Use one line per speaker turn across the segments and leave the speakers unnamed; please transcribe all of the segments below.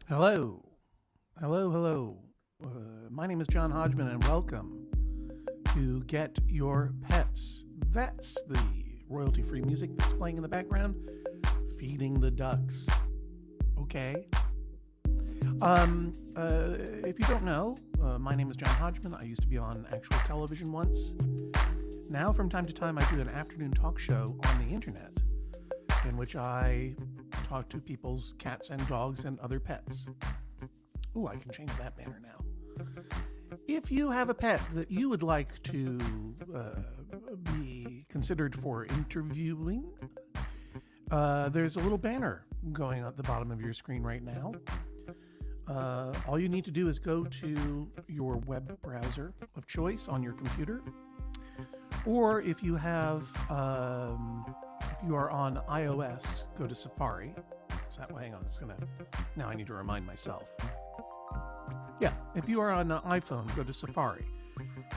Hello. Hello. My name is John Hodgman, and welcome to Get Your Pets. That's the royalty-free music that's playing in the background. Feeding the ducks. Okay. If you don't know, my name is John Hodgman. I used to be on actual television once. Now, from time to time, I do an afternoon talk show on the internet in which I talk to people's cats and dogs and other pets. Ooh, I can change that banner now. If you have a pet that you would like to be considered for interviewing, there's a little banner going at the bottom of your screen right now. All you need to do is go to your web browser of choice on your computer, or if you have if you are on iOS, go to Safari. So that way, hang on, now I need to remind myself. Yeah, if you are on iPhone, go to Safari.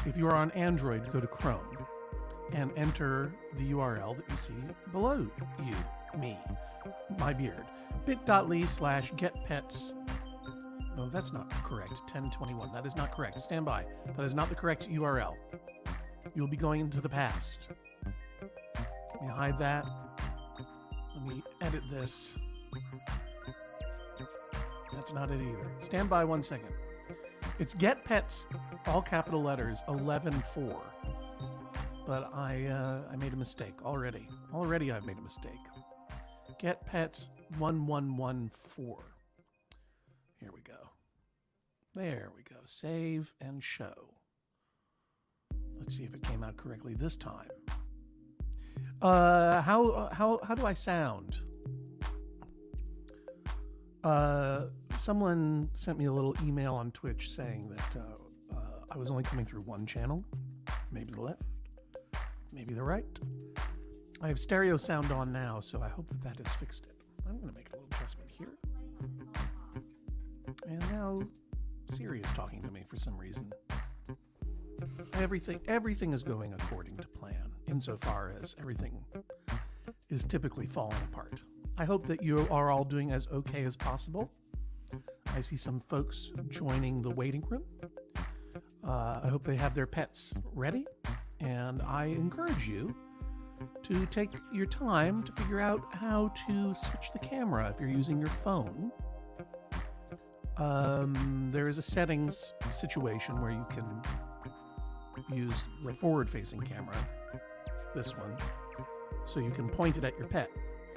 If you are on Android, go to Chrome and enter the URL that you see below me, my beard, bit.ly/getpets. No, that's not correct. 1021. That is not correct. Stand by. That is not the correct URL. You'll be going into the past. Let me hide that. Let me edit this. That's not it either. Stand by 1 second. It's Get Pets, all capital letters, 11-4. But I made a mistake already. Already I've made a mistake. Get Pets 1114. Here we go. There we go. Save and show. Let's see if it came out correctly this time. How do I sound? Someone sent me a little email on Twitch saying that I was only coming through one channel, maybe the left, maybe the right. I have stereo sound on now, so I hope that has fixed it. I'm going to make a little adjustment here. And now Siri is talking to me for some reason. Everything is going according to plan, insofar as everything is typically falling apart. I hope that you are all doing as okay as possible. I see some folks joining the waiting room. I hope they have their pets ready, and I encourage you to take your time to figure out how to switch the camera if you're using your phone. There is a settings situation where you can use the forward-facing camera, this one, so you can point it at your pet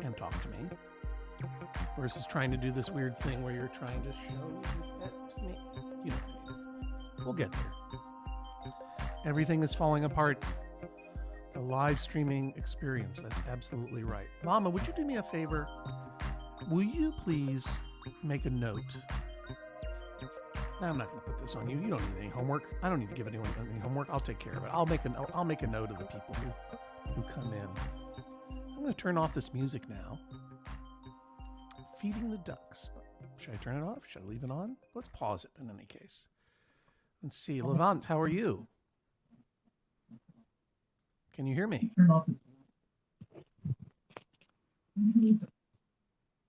and talk to me, versus trying to do this weird thing where you're trying to show your pet to me. You know what I mean. We'll get there. Everything is falling apart. The live streaming experience, that's absolutely right. Mama, would you do me a favor? Will you please make a note? I'm not going to put this on you. You don't need any homework. I don't need to give anyone any homework. I'll take care of it. I'll make a note of the people who come in. I'm going to turn off this music now. Feeding the ducks. Should I turn it off? Should I leave it on? Let's pause it in any case. Let's see. Levant, how are you? Can you hear me?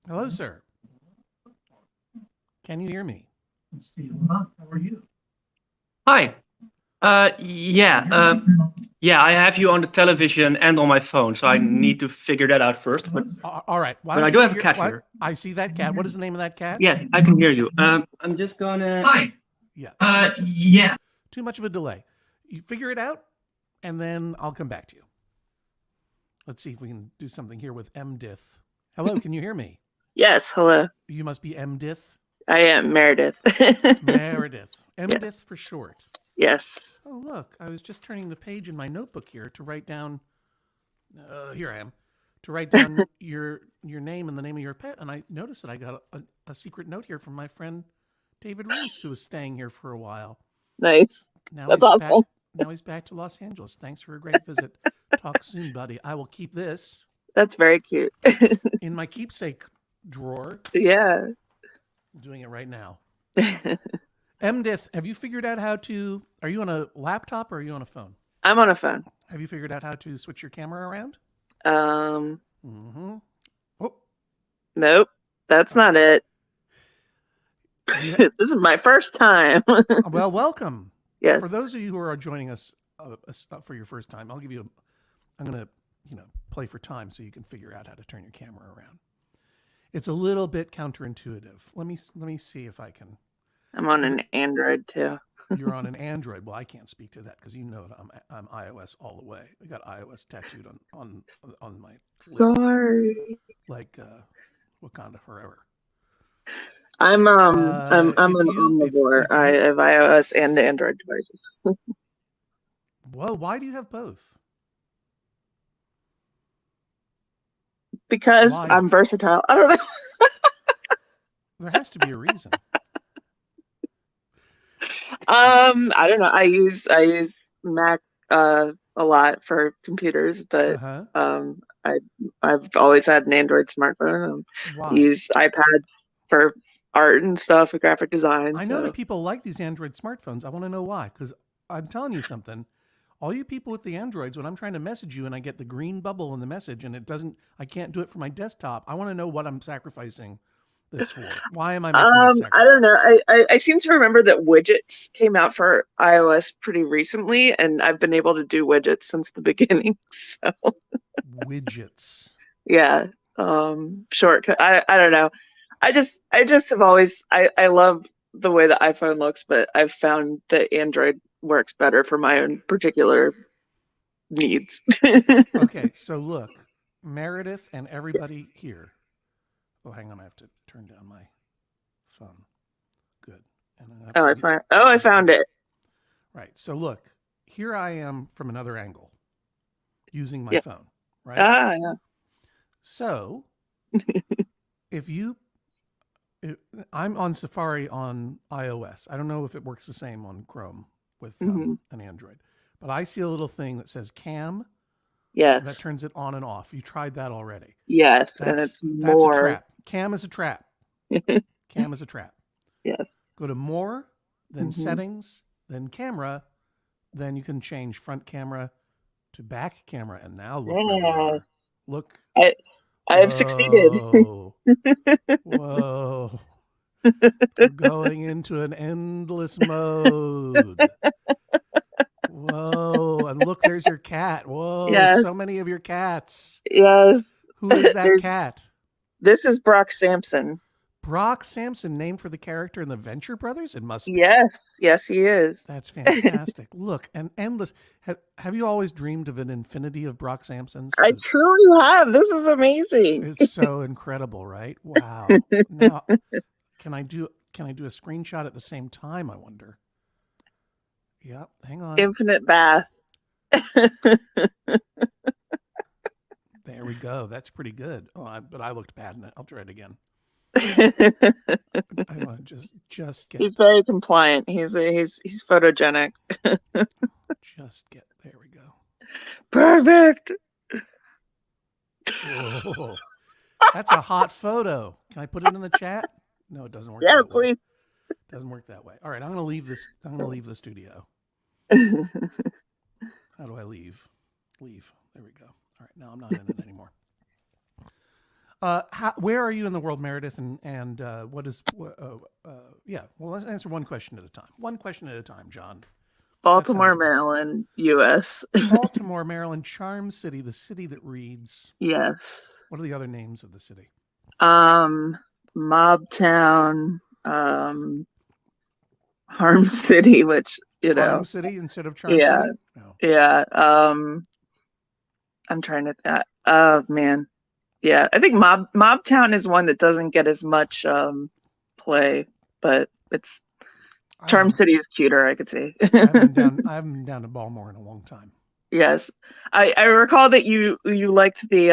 Hello, sir. Can you hear me?
Let's see. Levant, how are you?
Hi. Yeah, I have you on the television and on my phone, so I need to figure that out first. But
all right.
but I do have a cat here.
I see that cat. What is the name of that cat?
Yeah, I can hear you. I'm just gonna.
Hi.
Yeah. Too much of a delay. You figure it out, and then I'll come back to you. Let's see if we can do something here with MDith. Hello, can you hear me?
Yes, hello.
You must be MDith.
I am Meredith.
Meredith. MDith for short.
Yes.
Oh, look, I was just turning the page in my notebook here to write down, here I am, to write down your name and the name of your pet. And I noticed that I got a secret note here from my friend David Reese, who was staying here for a while.
Nice. That's awesome.
Now he's back to Los Angeles. Thanks for a great visit. Talk soon, buddy. I will keep this.
That's very cute.
In my keepsake drawer.
Yeah.
I'm doing it right now. MDith, have you figured out how to, are you on a laptop or are you on a phone?
I'm on a phone.
Have you figured out how to switch your camera around?
Oh.
Nope,
that's not it.
Yeah.
This is my first time.
Well, welcome.
Yes.
For those of you who are joining us for your first time, I'm going to, play for time so you can figure out how to turn your camera around. It's a little bit counterintuitive. Let me see if I can.
I'm on an Android too.
You're on an Android. Well, I can't speak to that because I'm iOS all the way. I got iOS tattooed on my lip.
Sorry.
Like Wakanda forever.
I'm an omnivore. I have iOS and Android devices.
Whoa, why do you have both?
Because
Why?
I'm versatile. I don't know.
There has to be a reason.
I don't know. I use Mac a lot for computers, but I've always had an Android smartphone.
Why?
Use iPad for art and stuff, for graphic design.
I know that people like these Android smartphones. I want to know why, because I'm telling you something. All you people with the Androids, when I'm trying to message you and I get the green bubble in the message and I can't do it for my desktop. I want to know what I'm sacrificing this for. Why am I making this sacrifice?
I don't know. I seem to remember that widgets came out for iOS pretty recently, and I've been able to do widgets since the beginning. So
widgets.
Yeah. Shortcut. I don't know. I just have always I love the way the iPhone looks, but I've found that Android works better for my own particular needs.
Okay, so look, Meredith and everybody here. Oh, hang on, I have to turn down my phone. Good. And
I found it.
Right. So look, here I am from another angle using my phone, right?
Yeah.
So I'm on Safari on iOS. I don't know if it works the same on Chrome with an Android, but I see a little thing that says cam.
Yes.
That turns it on and off. You tried that already.
Yes.
That's a trap. Cam is a trap. Cam is a trap.
Yes.
Go to more, then settings, then camera, then you can change front camera to back camera. And now look.
Yeah.
Look.
I have succeeded.
Whoa. We're going into an endless mode. Whoa. And look, there's your cat. Whoa.
Yes.
So many of your cats.
Yes.
Who is that cat?
This is Brock Sampson.
Brock Sampson named for the character in the Venture Brothers? It must be.
Yes, he is.
That's fantastic. Look, and endless. Have you always dreamed of an infinity of Brock Sampsons?
I truly have. This is amazing.
It's so incredible, right? Wow. Now, can I do a screenshot at the same time, I wonder? Yep, hang on.
Infinite bath.
There we go. That's pretty good. Oh, but I looked bad in it. I'll try it again. I want to just get.
He's very compliant. He's photogenic.
Just get. There we go.
Perfect.
Whoa. That's a hot photo. Can I put it in the chat? No, it doesn't work.
Yeah,
that way.
please.
Doesn't work that way. All right, I'm gonna leave this. I'm gonna leave the studio. How do I leave? Leave. There we go. All right, now I'm not in it anymore. Where are you in the world, Meredith? And what is? Yeah. Well, let's answer one question at a time. One question at a time, John.
Baltimore, Maryland, U.S.
Baltimore, Maryland, Charm City, the city that reads.
Yes.
What are the other names of the city?
Mob Town, Harm City, which
Harm City instead of Charm
yeah,
City. No.
Yeah. I'm trying to. Man. Yeah, I think Mob Town is one that doesn't get as much play, but it's Charm City is cuter, I could say.
I haven't been down to Baltimore in a long time.
Yes, I recall that you liked the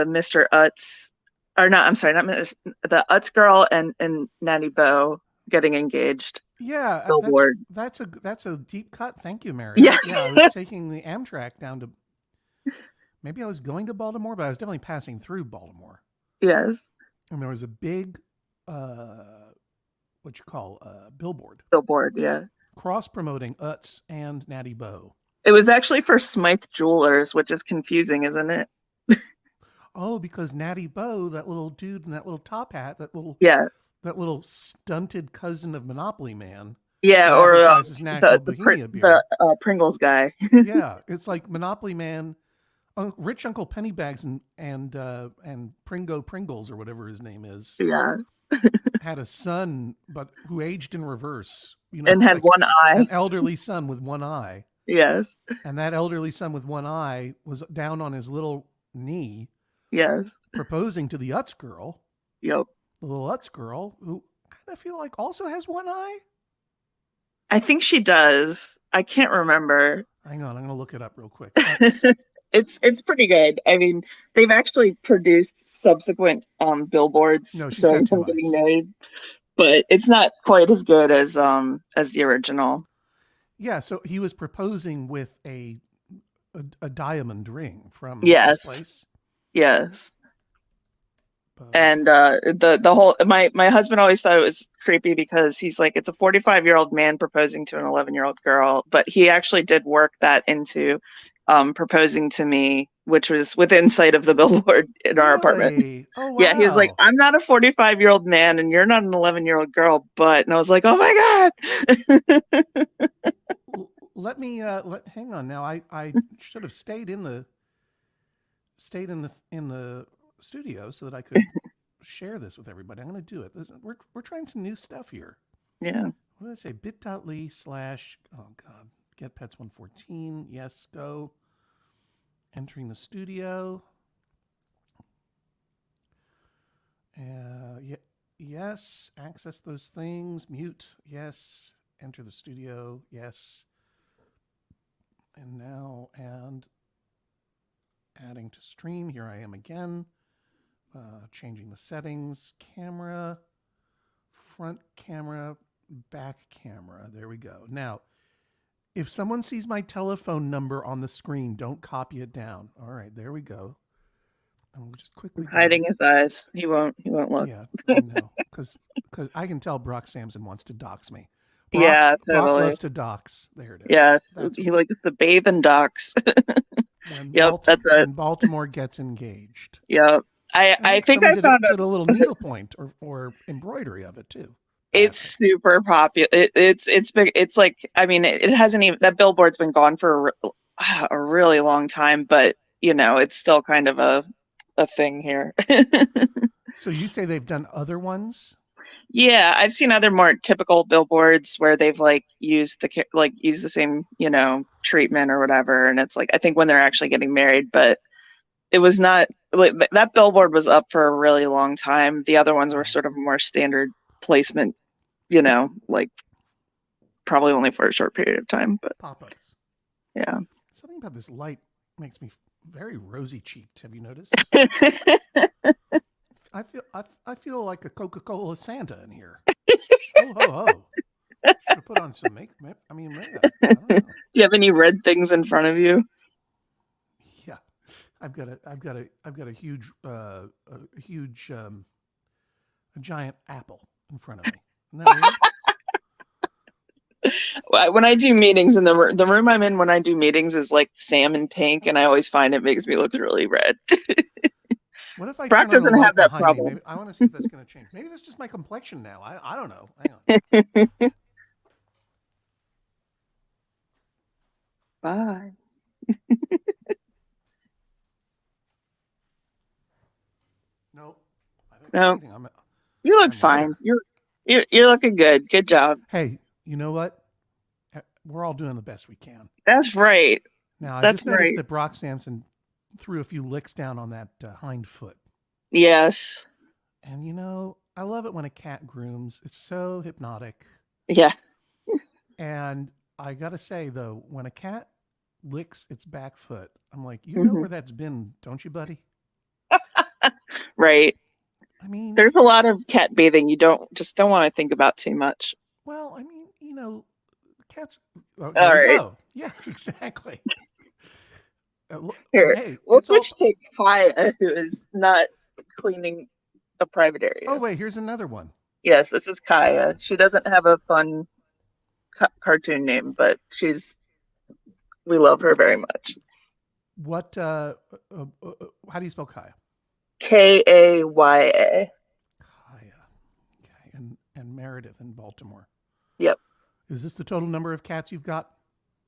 Mr. Utz, or not? I'm sorry, not the Utz girl and Natty Bo getting engaged.
Yeah,
Billboard.
That's a deep cut. Thank you, Mary. Yeah, I was taking the Amtrak down to. Maybe I was going to Baltimore, but I was definitely passing through Baltimore.
Yes.
And there was a big, billboard.
Billboard, yeah.
Cross-promoting Utz and Natty Bo.
It was actually for Smythe Jewelers, which is confusing, isn't it?
Oh, because Natty Bo, that little dude in that little top hat, that little stunted cousin of Monopoly Man.
Yeah, or
the
Pringles guy.
Yeah, it's like Monopoly Man. Rich Uncle Pennybags and Pringo Pringles or whatever his name is.
Yeah.
Had a son, but who aged in reverse.
And had one eye.
An elderly son with one eye.
Yes.
And that elderly son with one eye was down on his little knee.
Yes.
Proposing to the Utz girl.
Yep.
The little Utz girl, who kind of feel like also has one eye.
I think she does. I can't remember.
Hang on, I'm going to look it up real quick.
It's pretty good. I mean, they've actually produced subsequent billboards.
No, she's got two
getting made, but it's not quite as good as the original.
Yeah, so he was proposing with a diamond ring from
this
place.
Yes. And the whole my husband always thought it was creepy because he's like, it's a 45-year-old man proposing to an 11-year-old girl, but he actually did work that into proposing to me, which was within sight of the billboard in our apartment.
Oh, wow.
Yeah, he was like, I'm not a 45-year-old man and you're not an 11-year-old girl, but, and I was like, oh my God.
Let me hang on now. I should have stayed in the studio so that I could share this with everybody. I'm going to do it. We're trying some new stuff here.
Yeah.
What did I say? bit.ly/ oh God, get pets 114. Yes, go. Entering the studio. Yes. Access those things. Mute. Yes. Enter the studio. Yes. And now adding to stream. Here I am again. Changing the settings. Camera. Front camera. Back camera. There we go. Now, if someone sees my telephone number on the screen, don't copy it down. All right, there we go. I'm just quickly
hiding his eyes. He won't look.
Yeah, I know, because I can tell Brock Sampson wants to dox me.
Totally.
Brock loves to dox. There it is.
Yeah, he likes to bathe in dox. That's it.
When Baltimore gets engaged.
Yep. I think I found
did a little needlepoint or embroidery of it too.
It's super popular. It's big. It's like, I mean, it hasn't even, that billboard's been gone for a really long time, but you know, it's still kind of a thing here.
So you say they've done other ones?
Yeah, I've seen other more typical billboards where they've like used the same, treatment or whatever, and it's like I think when they're actually getting married, but it was not like that billboard was up for a really long time. The other ones were sort of more standard placement, like probably only for a short period of time, but
Pop-ups.
yeah.
Something about this light makes me very rosy cheeked. Have you noticed? I feel like a Coca-Cola Santa in here. Ho ho ho! Should have put on some makeup. I mean, maybe I don't know.
Do you have any red things in front of you?
Yeah, I've got a huge a giant apple in front of me. Isn't that weird?
When I do meetings in the room I'm in when I do meetings is like salmon pink, and I always find it makes me look really red.
What if I
Brock
turn on the
doesn't
light
have that
behind
problem.
me? Maybe, I want to see if that's going to change. Maybe that's just my complexion now. I don't know. Hang on.
Bye.
No. I think
No.
anything.
You look
I'm
fine.
redder.
You're looking good. Good job.
Hey, you know what? We're all doing the best we can.
That's right.
Now, I
That's
just noticed
right.
that Brock Sampson threw a few licks down on that hind foot.
Yes.
And, I love it when a cat grooms. It's so hypnotic.
Yeah.
And I got to say, though, when a cat licks its back foot, I'm like, you know where that's been, don't you, buddy?
Right.
I mean,
there's a lot of cat bathing you don't want to think about too much.
Well, I mean, cats.
All right.
Go. Yeah, exactly.
Here,
Hey,
we'll
it's all.
switch to Kaya, who is not cleaning a private area.
Oh wait, here's another one.
Yes, this is Kaya. She doesn't have a fun cartoon name, but we love her very much.
What? How do you spell Kaya?
Kaya.
Kaya. Okay, and Meredith in Baltimore.
Yep.
Is this the total number of cats you've got?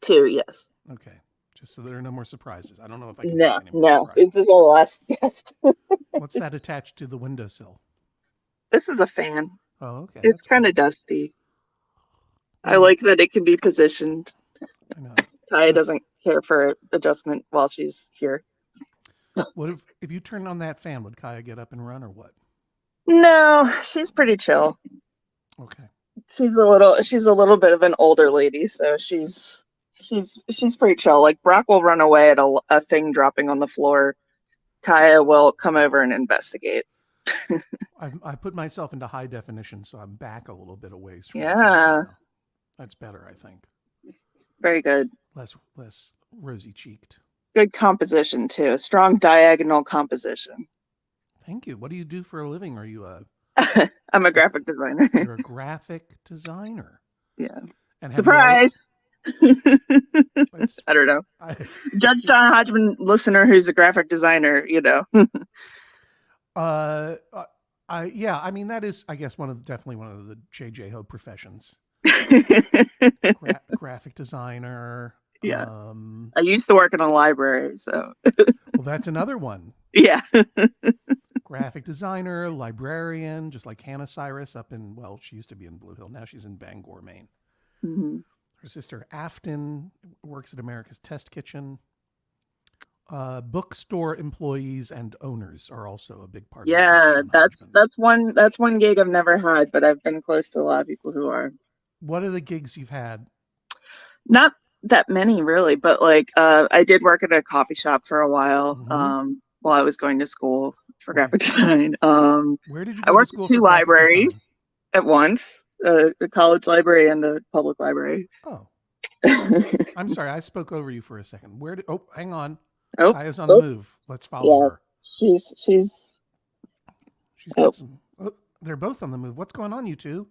2, yes.
Okay, just so there are no more surprises. I don't know if I can
No,
take any more surprises.
this is the last guest.
What's that attached to the windowsill?
This is a fan.
Oh, okay.
It's kind of dusty. I
Mm.
like that it can be positioned.
I know.
Kaya doesn't care for adjustment while she's here.
What if you turned on that fan? Would Kaya get up and run or what?
No, she's pretty chill.
Okay.
She's a little bit of an older lady, so she's pretty chill. Like Brock will run away at a thing dropping on the floor. Kaya will come over and investigate.
I put myself into high definition, so I'm back a little bit away from
Yeah.
the camera now. That's better, I think.
Very good.
Less rosy cheeked.
Good composition too. Strong diagonal composition.
Thank you. What do you do for a living? Are you
I'm a graphic designer.
You're a graphic designer?
Yeah.
And
surprise! I don't know. Judge John Hodgman listener who's a graphic designer,
Yeah, I mean that is, I guess, definitely one of the JJ Ho professions. Graphic designer.
Yeah. I used to work in a library, so.
Well, that's another one.
Yeah.
Graphic designer, librarian, just like Hannah Cyrus she used to be in Blue Hill. Now she's in Bangor, Maine.
Mm-hmm.
Her sister Afton works at America's Test Kitchen. Bookstore employees and owners are also a big part.
Yeah, that's one gig I've never had, but I've been close to a lot of people who are.
What are the gigs you've had?
Not that many, really, but I did work at a coffee shop for a while. While I was going to school for graphic design.
Where did you
go? I worked
to school
at 2 libraries at once, the college library and the public library.
Oh. I'm sorry, I spoke over you for a second. Hang on.
Oh,
Kaya's on the move. Let's follow her.
She's
got some. Oh, they're both on the move. What's going on, you two?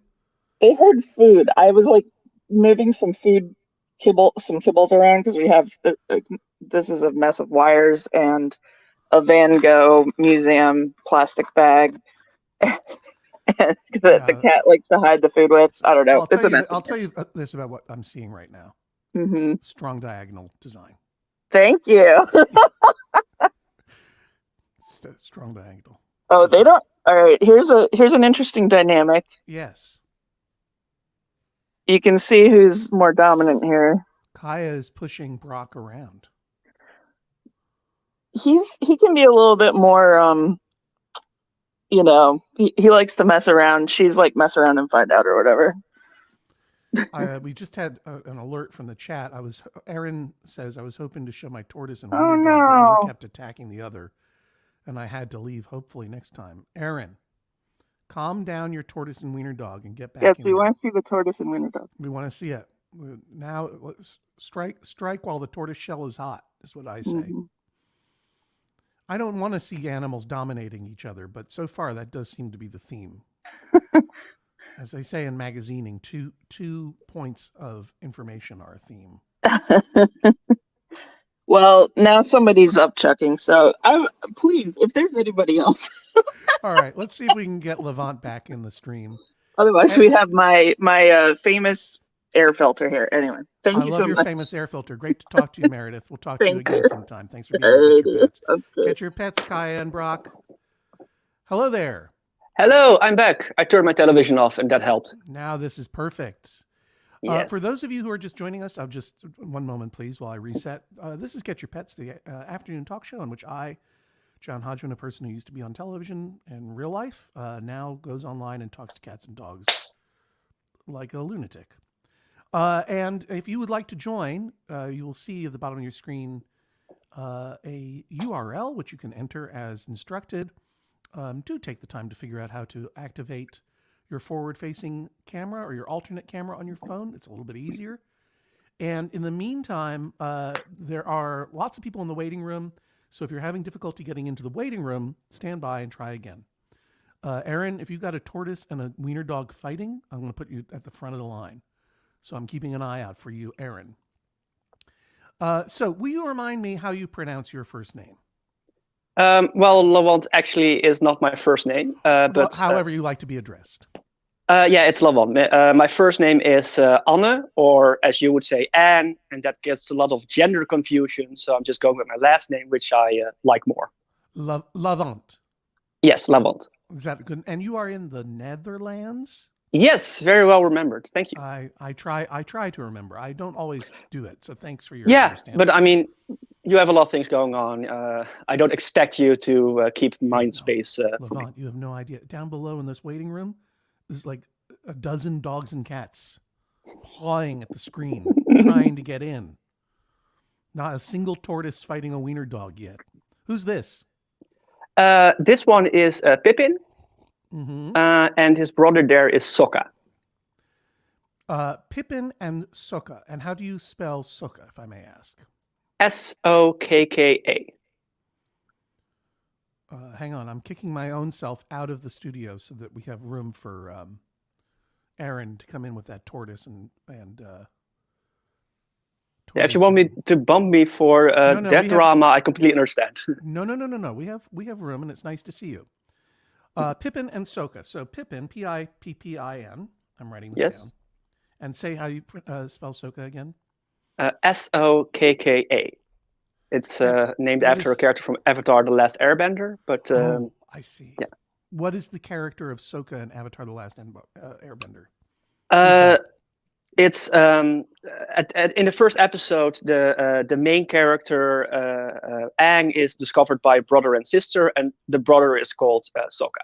They heard food. I was moving some kibbles around because we have this is a mess of wires and a Van Gogh museum plastic bag. The cat likes to hide the food with. I don't know.
I'll tell you this about what I'm seeing right now.
Mm-hmm.
Strong diagonal design.
Thank you.
Strong diagonal.
Oh, they don't. All right, here's an interesting dynamic.
Yes.
You can see who's more dominant here.
Kaya is pushing Brock around.
He can be a little bit more he likes to mess around. She's like mess around and find out or whatever.
We just had an alert from the chat. Aaron says I was hoping to show my tortoise and
Oh,
wiener dog, but one
no.
kept attacking the other, and I had to leave. Hopefully next time. Aaron, calm down your tortoise and wiener dog and get back
Yes,
in
we
there.
want to see the tortoise and wiener dog.
We want to see it. Now, let's strike while the tortoise shell is hot, is what I say.
Mm-hmm.
I don't want to see animals dominating each other, but so far that does seem to be the theme. As they say in magazining, two points of information are a theme.
Well, now somebody's upchucking, so please, if there's anybody else.
All right, let's see if we can get Levant back in the stream.
Otherwise, we have my famous air filter here. Anyway, thank you so much.
I love your famous air filter. Great to talk to you, Meredith. We'll talk to you again sometime. Thanks for being here. Get your pets.
Okay.
Get your pets, Kaya and Brock. Hello there.
Hello, I'm back. I turned my television off, and that helped.
Now this is perfect.
Yes.
For those of you who are just joining us, I'll just one moment, please, while I reset. This is Get Your Pets, the afternoon talk show in which I, John Hodgman, a person who used to be on television in real life, now goes online and talks to cats and dogs like a lunatic. And if you would like to join, you will see at the bottom of your screen a URL which you can enter as instructed. Do take the time to figure out how to activate your forward-facing camera or your alternate camera on your phone. It's a little bit easier. And in the meantime, there are lots of people in the waiting room. So if you're having difficulty getting into the waiting room, stand by and try again. Aaron, if you've got a tortoise and a wiener dog fighting, I'm going to put you at the front of the line. So I'm keeping an eye out for you, Aaron. So will you remind me how you pronounce your first name?
Well, Lavant actually is not my first name, but
however you like to be addressed.
Yeah, it's Lavant. My first name is Anne, or as you would say, Anne, and that gets a lot of gender confusion. So I'm just going with my last name, which I like more.
Lavant.
Yes, Lavant.
Is that good? And you are in the Netherlands?
Yes, very well remembered. Thank you.
I try to remember. I don't always do it. So thanks for your
understanding. But I mean, you have a lot of things going on. I don't expect you to keep mind space.
Levant, you have no idea. Down below in this waiting room, there's like a dozen dogs and cats pawing at the screen, trying to get in. Not a single tortoise fighting a wiener dog yet. Who's this?
This one is Pippin.
Mm-hmm.
And his brother there is Sokka.
Pippin and Sokka. And how do you spell Sokka, if I may ask?
Sokka.
Hang on, I'm kicking my own self out of the studio so that we have room for Aaron to come in with that tortoise and
yeah, if you want me to bump me for that drama, I completely understand.
No. We have room, and it's nice to see you. Pippin and Sokka. So Pippin, Pippin. I'm writing this down. And say how you spell Sokka again.
Sokka. It's named after a character from Avatar: The Last Airbender. But
I see.
Yeah.
What is the character of Sokka in Avatar: The Last Airbender?
It's in the first episode, the main character Aang is discovered by brother and sister, and the brother is called Sokka.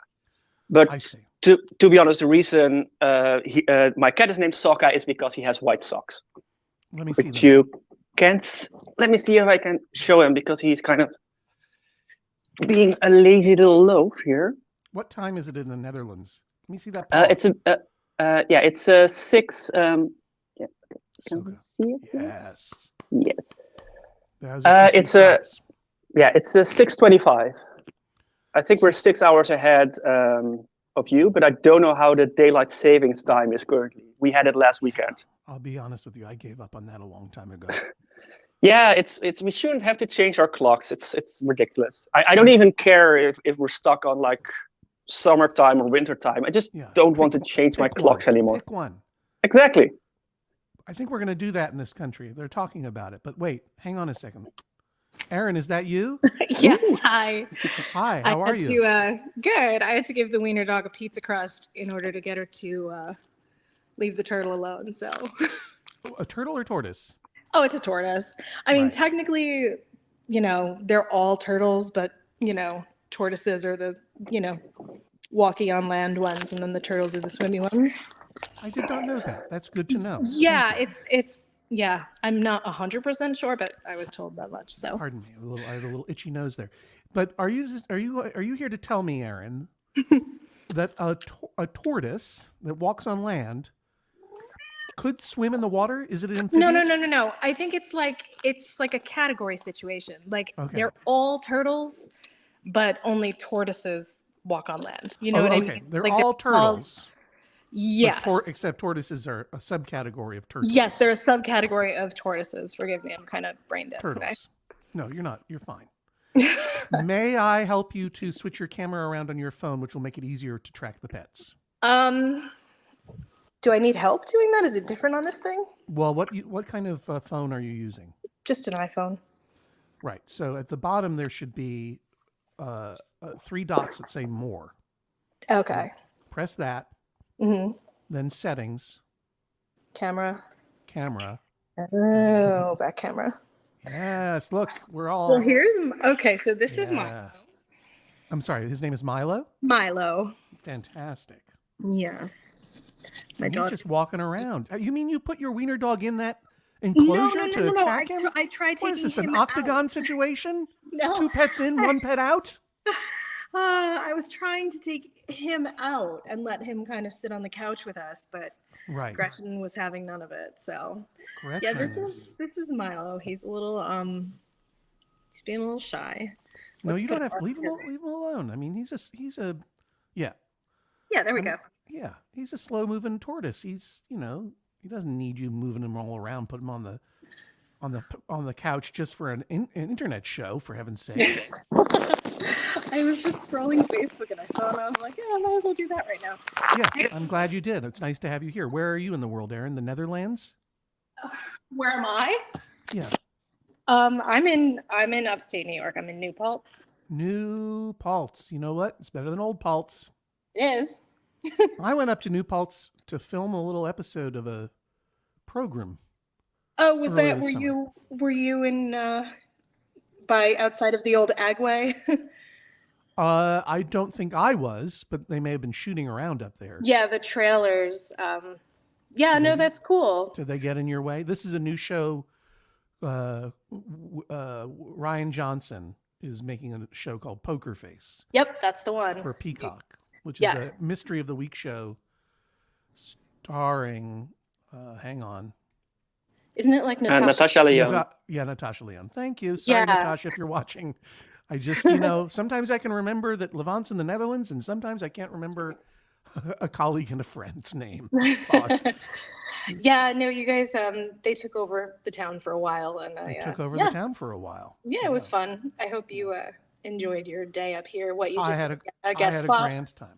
But
I see.
To be honest, the reason my cat is named Sokka is because he has white socks.
Let me see.
You can't. Let me see if I can show him because he's kind of being a lazy little loaf here.
What time is it in the Netherlands? Let me see that.
It's 6. Can you see it?
Yes.
Yes.
It's
6:25. I think we're 6 hours ahead of you, but I don't know how the daylight savings time is currently. We had it last weekend.
I'll be honest with you, I gave up on that a long time ago.
Yeah, it's we shouldn't have to change our clocks. It's ridiculous. I don't even care if we're stuck on like summertime or wintertime. I just don't want to change my clocks anymore.
Pick one.
Exactly.
I think we're going to do that in this country. They're talking about it. But wait, hang on a second. Erin, is that you?
Yes, hi.
Hi, how are you?
Good. I had to give the wiener dog a pizza crust in order to get her to leave the turtle alone. So,
A turtle or tortoise?
oh, it's a tortoise. I mean,
Right.
technically, they're all turtles, but tortoises are the walkie on land ones, and then the turtles are the swimmy ones.
I did not know that. That's good to know.
Yeah, it's yeah. I'm not 100% sure, but I was told that much. So,
Pardon me, I have a little itchy nose there. But are you here to tell me, Erin, that a tortoise that walks on land could swim in the water? Is it an amphibious?
No. I think it's like a category situation. Like
Okay.
they're all turtles, but only tortoises walk on land. You know what I mean?
They're
Like
all turtles.
Yes.
Except tortoises are a subcategory of turtles.
Yes, they're a subcategory of tortoises. Forgive me, I'm kind of brain dead today.
No, you're not. You're fine. May I help you to switch your camera around on your phone, which will make it easier to track the pets?
Do I need help doing that? Is it different on this thing?
Well, what kind of phone are you using?
Just an iPhone.
Right. So at the bottom there should be 3 dots that say more.
Okay.
Press that.
Mm-hmm.
Then settings.
Camera. Oh, back camera.
Yes. Look, we're all.
Well, so this is Milo.
I'm sorry. His name is Milo.
Milo.
Fantastic.
Yes.
He's just walking around. You mean you put your wiener dog in that enclosure to attack him?
I tried taking him out.
What is this, an octagon situation?
No.
2 pets in, 1 pet out?
I was trying to take him out and let him kind of sit on the couch with us, but Gretchen was having none of it. So
Gretchen.
Yeah, this is Milo. He's a little he's being a little shy.
No, you don't have to leave him alone. I mean, he's a
Yeah, there we go.
Yeah, he's a slow moving tortoise. He's, he doesn't need you moving him all around, put him on the couch just for an internet show, for heaven's sake.
I was just scrolling Facebook and I saw it and I was like, yeah, I might as well do that right now.
Yeah, I'm glad you did. It's nice to have you here. Where are you in the world, Erin? The Netherlands?
Where am I?
Yeah.
I'm in upstate New York. I'm in New Paltz.
New Paltz. You know what? It's better than Old Paltz.
It is.
I went up to New Paltz to film a little episode of a program.
Oh, were you in by outside of the old Agway?
I don't think I was, but they may have been shooting around up there.
Yeah, the trailers. That's cool.
Did they get in your way? This is a new show. Ryan Johnson is making a show called Poker Face.
Yep, that's the one.
For Peacock, which is a Mystery of the Week show starring, hang on.
Isn't it like
Natasha Lyonne?
Natasha Lyonne. Thank you. Sorry, Natasha, if you're watching. I just, sometimes I can remember that Levant's in the Netherlands, and sometimes I can't remember a colleague and a friend's name.
Yeah, no, you guys, they took over the town for a while, and
they took over the town for a while.
Yeah, it was fun. I hope you enjoyed your day up here.
I had a grand time.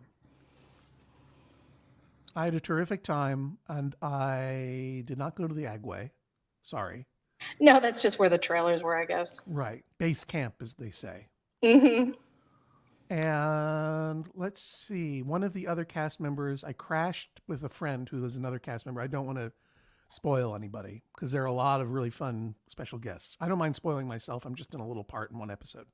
I had a terrific time, and I did not go to the Agway. Sorry.
No, that's just where the trailers were, I guess.
Right. Base camp, as they say.
Mm-hmm.
And let's see. One of the other cast members, I crashed with a friend who was another cast member. I don't want to spoil anybody because there are a lot of really fun special guests. I don't mind spoiling myself. I'm just in a little part in one episode.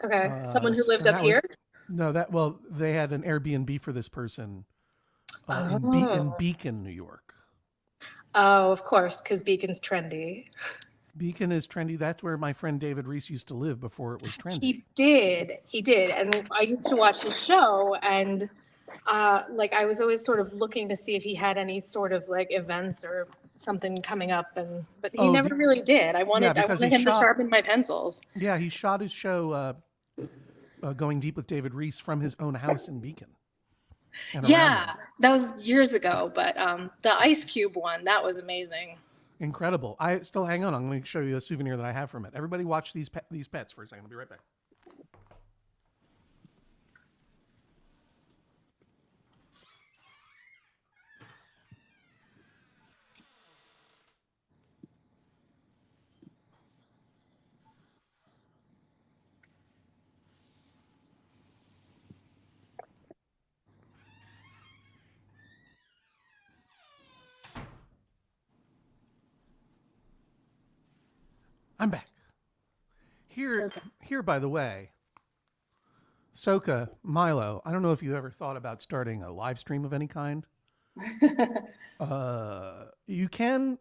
Okay. Someone who lived up here?
They had an Airbnb for this person in Beacon, New York.
Oh, of course, because Beacon's trendy.
Beacon is trendy. That's where my friend David Reese used to live before it was trendy.
He did. And I used to watch his show, and I was always sort of looking to see if he had any sort of like events or something coming up, but he never really did. I wanted him to sharpen my pencils.
Yeah, he shot his show Going Deep with David Reese from his own house in Beacon.
Yeah, that was years ago, but the Ice Cube one, that was amazing.
Incredible. Hang on. I'm going to show you a souvenir that I have from it. Everybody watch these pets for a second. I'll be right back. I'm back. Here, by the way, Soka, Milo, I don't know if you ever thought about starting a live stream of any kind. You can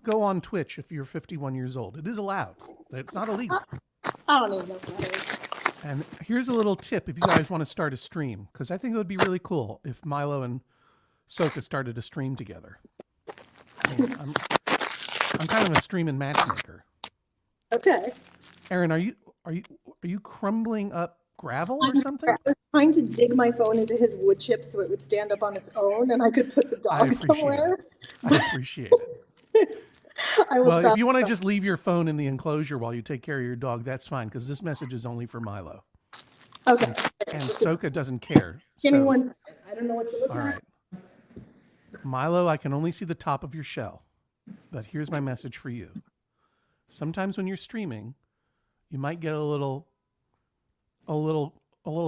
go on Twitch if you're 51 years old. It is allowed. It's not illegal.
I don't even know what that is.
And here's a little tip if you guys want to start a stream, because I think it would be really cool if Milo and Soka started a stream together. I'm kind of a streaming matchmaker.
Okay.
Aaron, are you crumbling up gravel or something?
I was trying to dig my phone into his wood chip so it would stand up on its own and I could put the dog somewhere.
I appreciate it. Well, if you want to just leave your phone in the enclosure while you take care of your dog, that's fine, because this message is only for Milo.
Okay.
And Soka doesn't care.
Give me one. I don't know what you're looking at.
All right. Milo, I can only see the top of your shell, but here's my message for you. Sometimes when you're streaming, you might get a little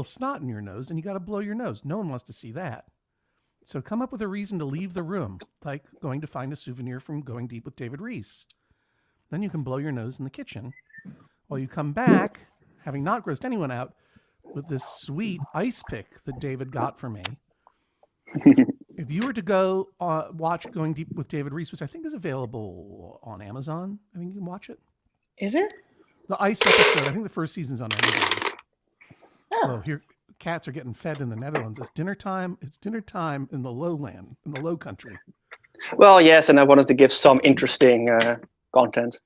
snot in your nose, and you got to blow your nose. No one wants to see that. So come up with a reason to leave the room, like going to find a souvenir from Going Deep with David Reese. Then you can blow your nose in the kitchen while you come back, having not grossed anyone out, with this sweet ice pick that David got for me. If you were to go watch Going Deep with David Reese, which I think is available on Amazon, I think you can watch it.
Is it?
The ice episode, I think the first season's on Amazon. Oh, here. Cats are getting fed in the Netherlands. It's dinner time. It's dinner time in the lowland, in the low country.
Well, yes, and I wanted to give some interesting content.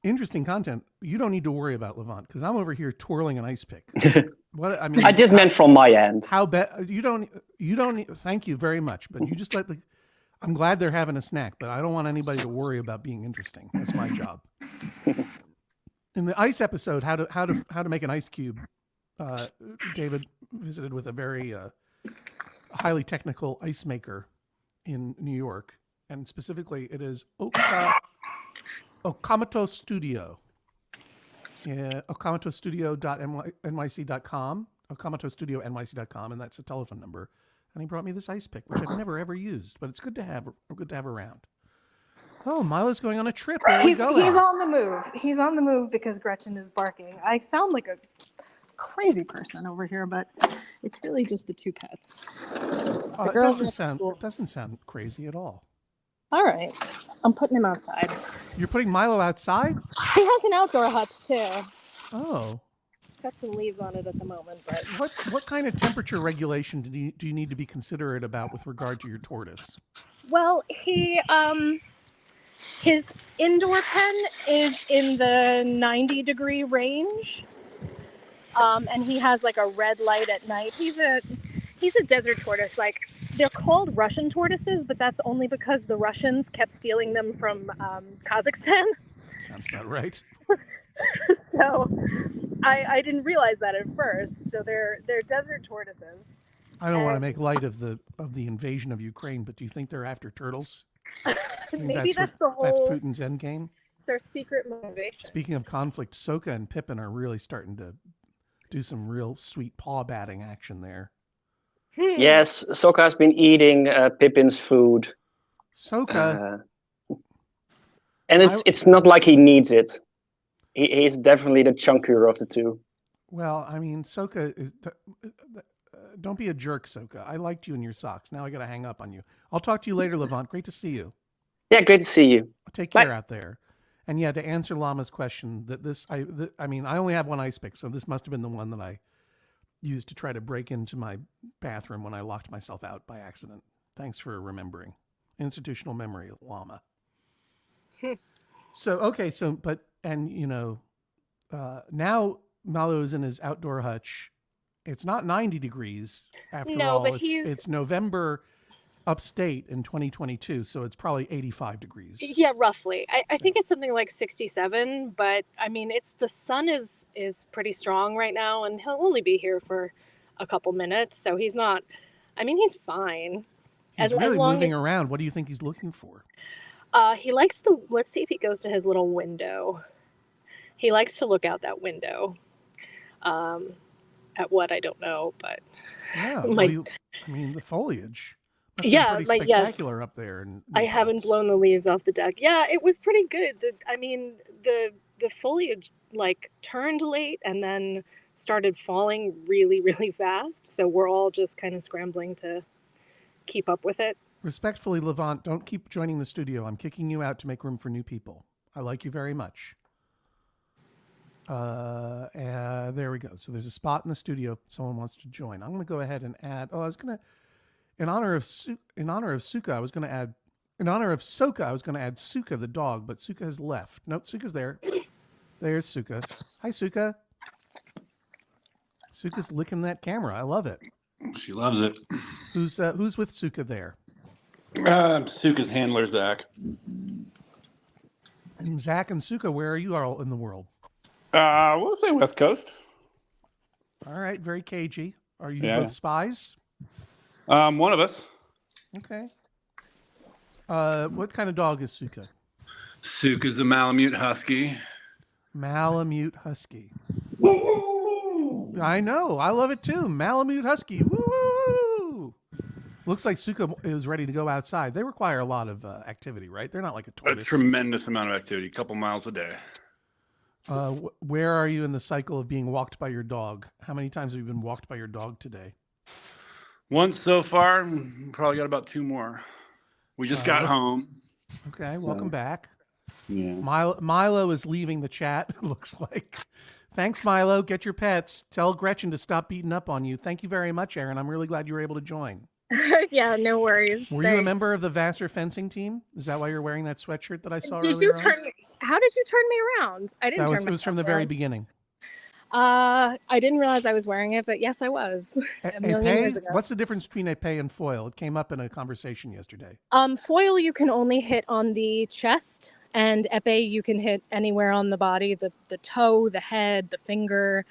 Interesting content. You don't need to worry about, Levant, because I'm over here twirling an ice pick. What I mean,
I just meant from my end.
How bad? You don't. Thank you very much, but you just let the. I'm glad they're having a snack, but I don't want anybody to worry about being interesting. That's my job. In the ice episode, how to make an ice cube. David visited with a very highly technical ice maker in New York, and specifically it is Okamoto Studio. OkamotoStudio.nyc.com, OkamotoStudioNYC.com, and that's the telephone number. And he brought me this ice pick, which I've never ever used, but it's good to have around. Oh, Milo's going on a trip.
He's on the move. He's on the move because Gretchen is barking. I sound like a crazy person over here, but it's really just the two pets.
It doesn't sound crazy at all.
All right, I'm putting him outside.
You're putting Milo outside?
He has an outdoor hutch too.
Oh,
got some leaves on it at the moment, but
what kind of temperature regulation do you need to be considerate about with regard to your tortoise?
Well, his indoor pen is in the 90-degree range. And he has like a red light at night. He's a desert tortoise. Like, they're called Russian tortoises, but that's only because the Russians kept stealing them from Kazakhstan.
Sounds about right.
So I didn't realize that at first. So they're desert tortoises.
I don't want to make light of the invasion of Ukraine, but do you think they're after turtles?
Maybe that's
Putin's end game.
It's their secret motivation.
Speaking of conflict, Soka and Pippin are really starting to do some real sweet paw batting action there.
Yes, Soka has been eating Pippin's food.
Soka,
and it's not like he needs it. He's definitely the chunkier of the two.
Well, I mean, Soka is. Don't be a jerk, Soka. I liked you in your socks. Now I got to hang up on you. I'll talk to you later, Levant. Great to see you.
Yeah, great to see you.
Take care out there. And yeah, to answer Llama's question, I only have one ice pick, so this must have been the one that I used to try to break into my bathroom when I locked myself out by accident. Thanks for remembering. Institutional memory, Llama. Now Malo is in his outdoor hutch. It's not 90 degrees after all.
But
it's November upstate in 2022, so it's probably 85 degrees.
Yeah, roughly. I think it's something like 67, but I mean, the sun is pretty strong right now, and he'll only be here for a couple minutes, so he's not. I mean, he's fine.
He's really moving around. What do you think he's looking for?
He likes let's see if he goes to his little window. He likes to look out that window. At what, I don't know, but
yeah, the foliage. Must have been pretty spectacular up there.
I haven't blown the leaves off the deck. Yeah, it was pretty good. The foliage like turned late and then started falling really, really fast. So we're all just kind of scrambling to keep up with it.
Respectfully, Levant, don't keep joining the studio. I'm kicking you out to make room for new people. I like you very much. There we go. So there's a spot in the studio if someone wants to join. I'm going to go ahead and add. Oh, I was going to, in honor of Suka, I was going to add. In honor of Soka, I was going to add Suka the dog, but Suka has left. Nope, Suka's there. There's Suka. Hi, Suka. Suka's licking that camera. I love it.
She loves it.
Who's with Suka there?
Suka's handler, Zach.
And Zach and Suka, where are you all in the world?
We'll say West Coast.
All right, very cagey. Are you both spies?
One of us.
Okay. What kind of dog is Suka?
Suka's a Malamute Husky.
Malamute Husky. I know. I love it too. Malamute Husky. Woo! Looks like Suka is ready to go outside. They require a lot of activity, right? They're not like a tortoise.
A tremendous amount of activity, a couple miles a day.
Where are you in the cycle of being walked by your dog? How many times have you been walked by your dog today?
Once so far. Probably got about 2 more. We just got home.
Okay, welcome back.
Yeah.
Milo is leaving the chat, it looks like. Thanks, Milo. Get your pets. Tell Gretchen to stop beating up on you. Thank you very much, Aaron. I'm really glad you were able to join.
Yeah, no worries.
Were you a member of the Vassar fencing team? Is that why you're wearing that sweatshirt that I saw earlier?
How did you turn me around? I didn't turn.
It was from the very beginning.
I didn't realize I was wearing it, but yes, I was. A million years ago.
What's the difference between épée and foil? It came up in a conversation yesterday.
Foil you can only hit on the chest, and épée you can hit anywhere on the body, the toe, the head, the finger.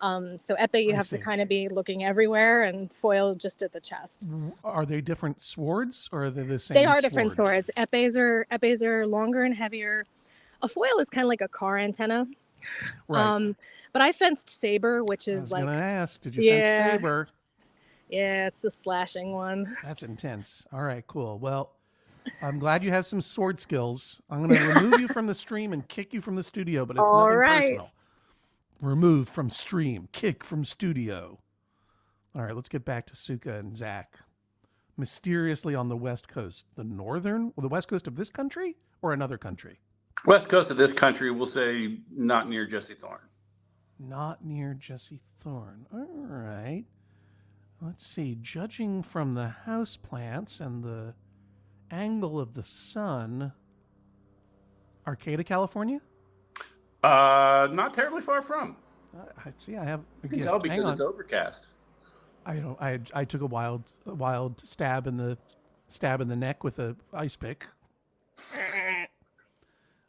So épée you have to kind of be looking everywhere, and foil just at the chest.
Are they different swords, or are they the same?
They are different swords. Épées are longer and heavier. A foil is kind of like a car antenna.
Right.
But I fenced saber, which is
I was gonna ask, did you fence saber?
Yeah, it's the slashing one.
That's intense. All right, cool. Well, I'm glad you have some sword skills. I'm going to remove you from the stream and kick you from the studio, but it's nothing personal. Remove from stream, kick from studio. All right, let's get back to Suka and Zach. Mysteriously on the West Coast, the West Coast of this country or another country?
West Coast of this country, we'll say not near Jesse Thorne.
Not near Jesse Thorne. All right. Let's see. Judging from the houseplants and the angle of the sun, Arcata, California?
Not terribly far from.
I see. I have.
You can tell because it's overcast.
I took a wild stab in the neck with a ice pick.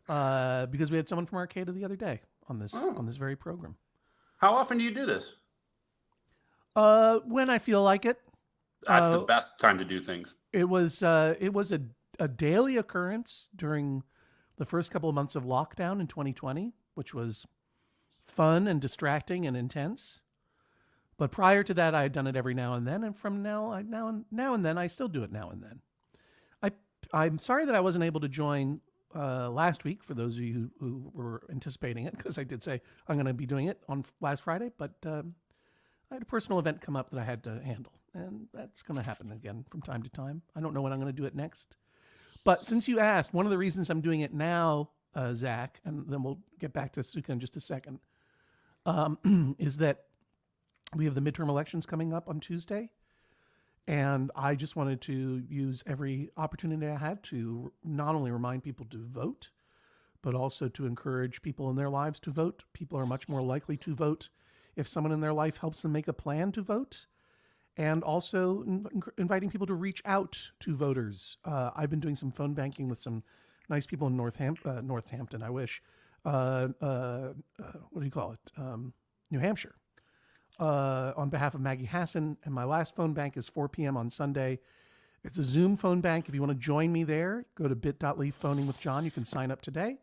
Because we had someone from Arcata the other day on this very program.
How often do you do this?
When I feel like it.
That's the best time to do things.
It was a daily occurrence during the first couple of months of lockdown in 2020, which was fun and distracting and intense. But prior to that, I had done it every now and then, and from now and then, I still do it now and then. I'm sorry that I wasn't able to join last week, for those of you who were anticipating it, because I did say I'm going to be doing it on last Friday, but I had a personal event come up that I had to handle, and that's going to happen again from time to time. I don't know when I'm going to do it next. But since you asked, one of the reasons I'm doing it now, Zach, and then we'll get back to Suka in just a second, is that we have the midterm elections coming up on Tuesday. And I just wanted to use every opportunity I had to not only remind people to vote, but also to encourage people in their lives to vote. People are much more likely to vote if someone in their life helps them make a plan to vote. And also inviting people to reach out to voters. I've been doing some phone banking with some nice people in Northampton, I wish. What do you call it? New Hampshire. On behalf of Maggie Hassan, and my last phone bank is 4 p.m. on Sunday. It's a Zoom phone bank. If you want to join me there, go to bit.ly phoning with John. You can sign up today,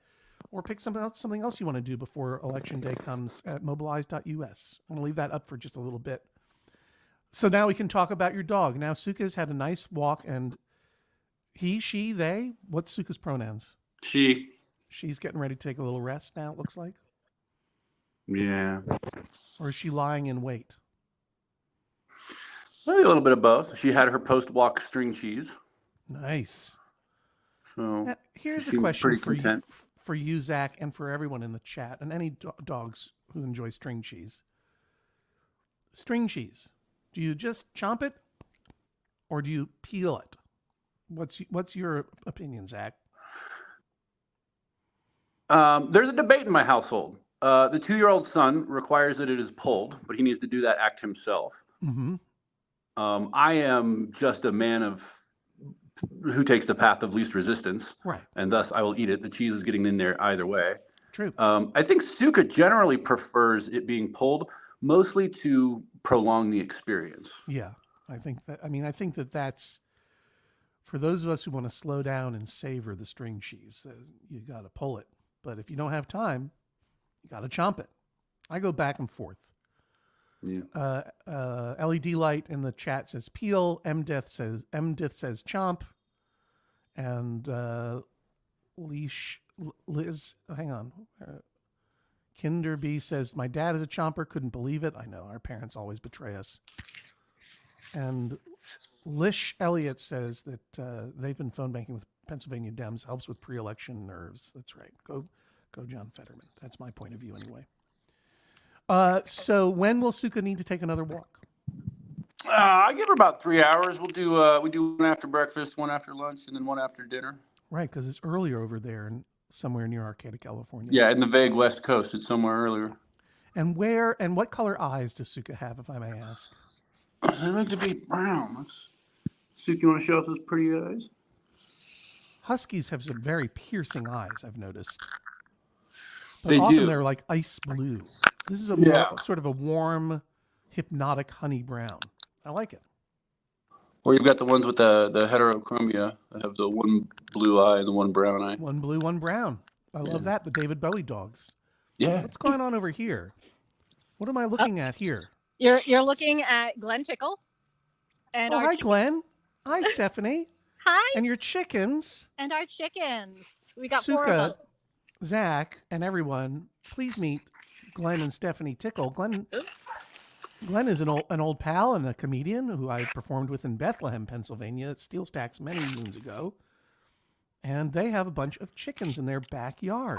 or pick something else you want to do before Election Day comes at mobilize.us. I'm going to leave that up for just a little bit. So now we can talk about your dog. Now Suka's had a nice walk, and he, she, they. What's Suka's pronouns?
She.
She's getting ready to take a little rest now, it looks like.
Yeah.
Or is she lying in wait?
Maybe a little bit of both. She had her post-walk string cheese.
Nice.
So
now, here's a
seemed
question
pretty content.
for you, Zach, and for everyone in the chat, and any dogs who enjoy string cheese. String cheese. Do you just chomp it, or do you peel it? What's your opinion, Zach?
There's a debate in my household. The 2-year-old son requires that it is pulled, but he needs to do that act himself.
Mm-hmm.
I am just a man of who takes the path of least resistance,
right?
And thus I will eat it. The cheese is getting in there either way.
True.
I think Suka generally prefers it being pulled, mostly to prolong the experience.
Yeah, I think that that's for those of us who want to slow down and savor the string cheese. You got to pull it, but if you don't have time, you got to chomp it. I go back and forth.
Yeah.
LED light in the chat says peel. MDith says chomp, and Liz. Hang on. Kinderby says my dad is a chomper. Couldn't believe it. I know our parents always betray us. And Lish Elliott says that they've been phone banking with Pennsylvania Dems. Helps with pre-election nerves. That's right. Go John Fetterman. That's my point of view anyway. So when will Suka need to take another walk?
I give her about 3 hours. We do one after breakfast, one after lunch, and then one after dinner.
Right, because it's earlier over there and somewhere near Arcata, California.
Yeah, in the vague West Coast. It's somewhere earlier.
And what color eyes does Suka have, if I may ask?
They look to be brown. Suka, you want to show us those pretty eyes?
Huskies have some very piercing eyes, I've noticed. But
they
often
do.
They're like ice blue. This is sort of a warm, hypnotic honey brown. I like it.
Or you've got the ones with the heterochromia that have the one blue eye and the one brown eye.
One blue, one brown. I love that. The David Bowie dogs.
Yeah.
What's going on over here? What am I looking at here?
You're looking at Glenn Tickle. And
hi, Glenn. Hi, Stephanie.
Hi.
And your chickens.
And our chickens. We got
Suka,
4 of them.
Zach, and everyone, please meet Glenn and Stephanie Tickle. Glenn is an old pal and a comedian who I performed with in Bethlehem, Pennsylvania at Steel Stacks many moons ago. And they have a bunch of chickens in their backyard.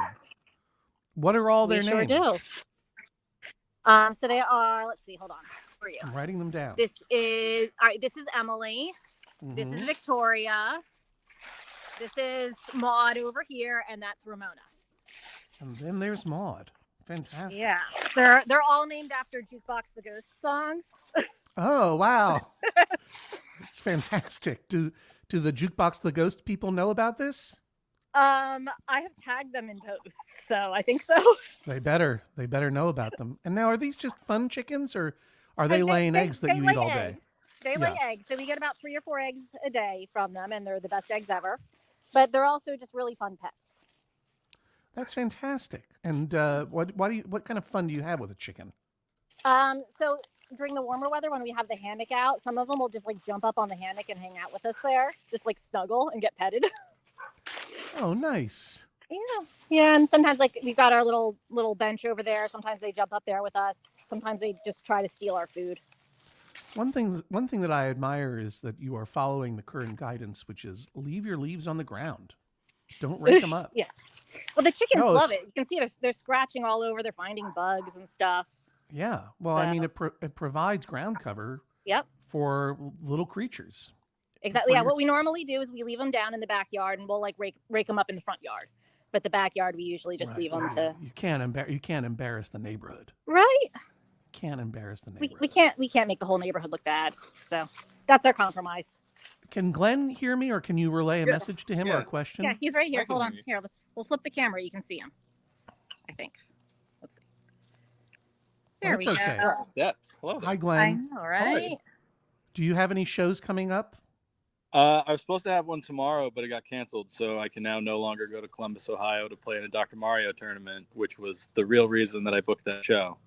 What are all their names?
Sure do. So they are, let's see, hold on. For you.
I'm writing them down.
This is Emily. Mm-hmm. This is Victoria. This is Maud over here, and that's Ramona.
And then there's Maud. Fantastic.
Yeah, they're all named after Jukebox the Ghost songs.
Oh, wow. It's fantastic. Do the Jukebox the Ghost people know about this?
I have tagged them in posts, so I think so.
They better know about them. And now, are these just fun chickens, or are they laying eggs that you eat all day?
They lay eggs. So we get about 3 or 4 eggs a day from them, and they're the best eggs ever. But they're also just really fun pets.
That's fantastic. And what kind of fun do you have with a chicken?
So during the warmer weather, when we have the hammock out, some of them will just like jump up on the hammock and hang out with us there, just like snuggle and get petted.
Oh, nice.
Yeah, and sometimes like we've got our little bench over there. Sometimes they jump up there with us. Sometimes they just try to steal our food.
One thing that I admire is that you are following the current guidance, which is leave your leaves on the ground. Don't rake them up.
Yeah. Well, the chickens love it. You can see they're scratching all over. They're finding bugs and stuff.
Yeah. Well, I mean, it provides ground cover.
Yep.
For little creatures.
Exactly. Yeah. What we normally do is we leave them down in the backyard, and we'll like rake them up in the front yard. But the backyard, we usually just leave them to.
You can't embarrass the neighborhood.
Right.
Can't embarrass the neighborhood.
We can't make the whole neighborhood look bad. So that's our compromise.
Can Glenn hear me, or can you relay a message to him or a question?
Yeah, he's right here. Hold on. Here, we'll flip the camera. You can see him. I think. Let's see. There we go.
Okay.
Steps. Hello.
Hi, Glenn.
I know, right?
Hi.
Do you have any shows coming up?
I was supposed to have one tomorrow, but it got canceled, so I can now no longer go to Columbus, Ohio to play in a Dr. Mario tournament, which was the real reason that I booked that show.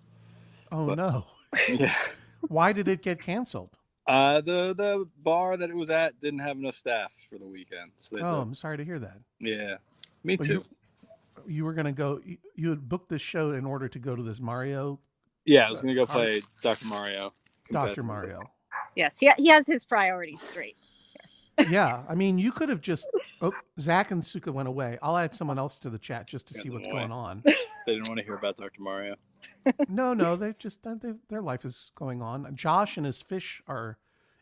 Oh, no.
Yeah.
Why did it get canceled?
The bar that it was at didn't have enough staff for the weekend. So
I'm sorry to hear that.
Yeah, me
But
too.
You were gonna go. You had booked this show in order to go to this Mario.
Yeah, I was gonna go play Dr. Mario.
Dr. Mario.
Yes, he has his priorities straight.
Yeah, I mean, you could have just. Oh, Zach and Suka went away. I'll add someone else to the chat just to see what's going on.
They didn't want to hear about Dr. Mario.
No, they just their life is going on. Josh and his fish are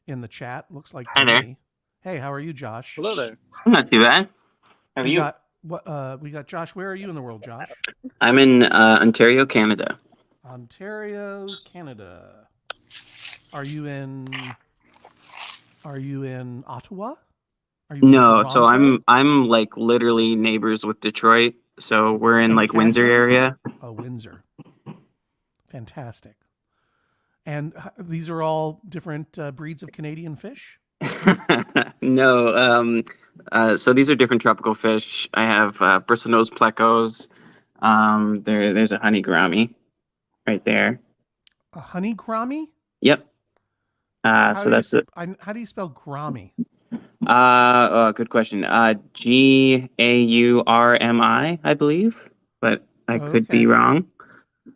in the chat. Looks like to me. Hey, how are you, Josh?
Hello there.
I'm not too bad. How are you?
We got Josh. Where are you in the world, Josh?
I'm in Ontario, Canada.
Ontario, Canada. Are you in Ottawa? Are you
No, so I'm like literally neighbors with Detroit. So we're in like Windsor area.
Oh, Windsor. Fantastic. And these are all different breeds of Canadian fish?
No, so these are different tropical fish. I have bristlenose plecos. There's a honey gourami right there.
A honey gourami?
Yep. So that's it.
How do you spell gourami?
Good question. Gaurmi, I believe, but I could be wrong.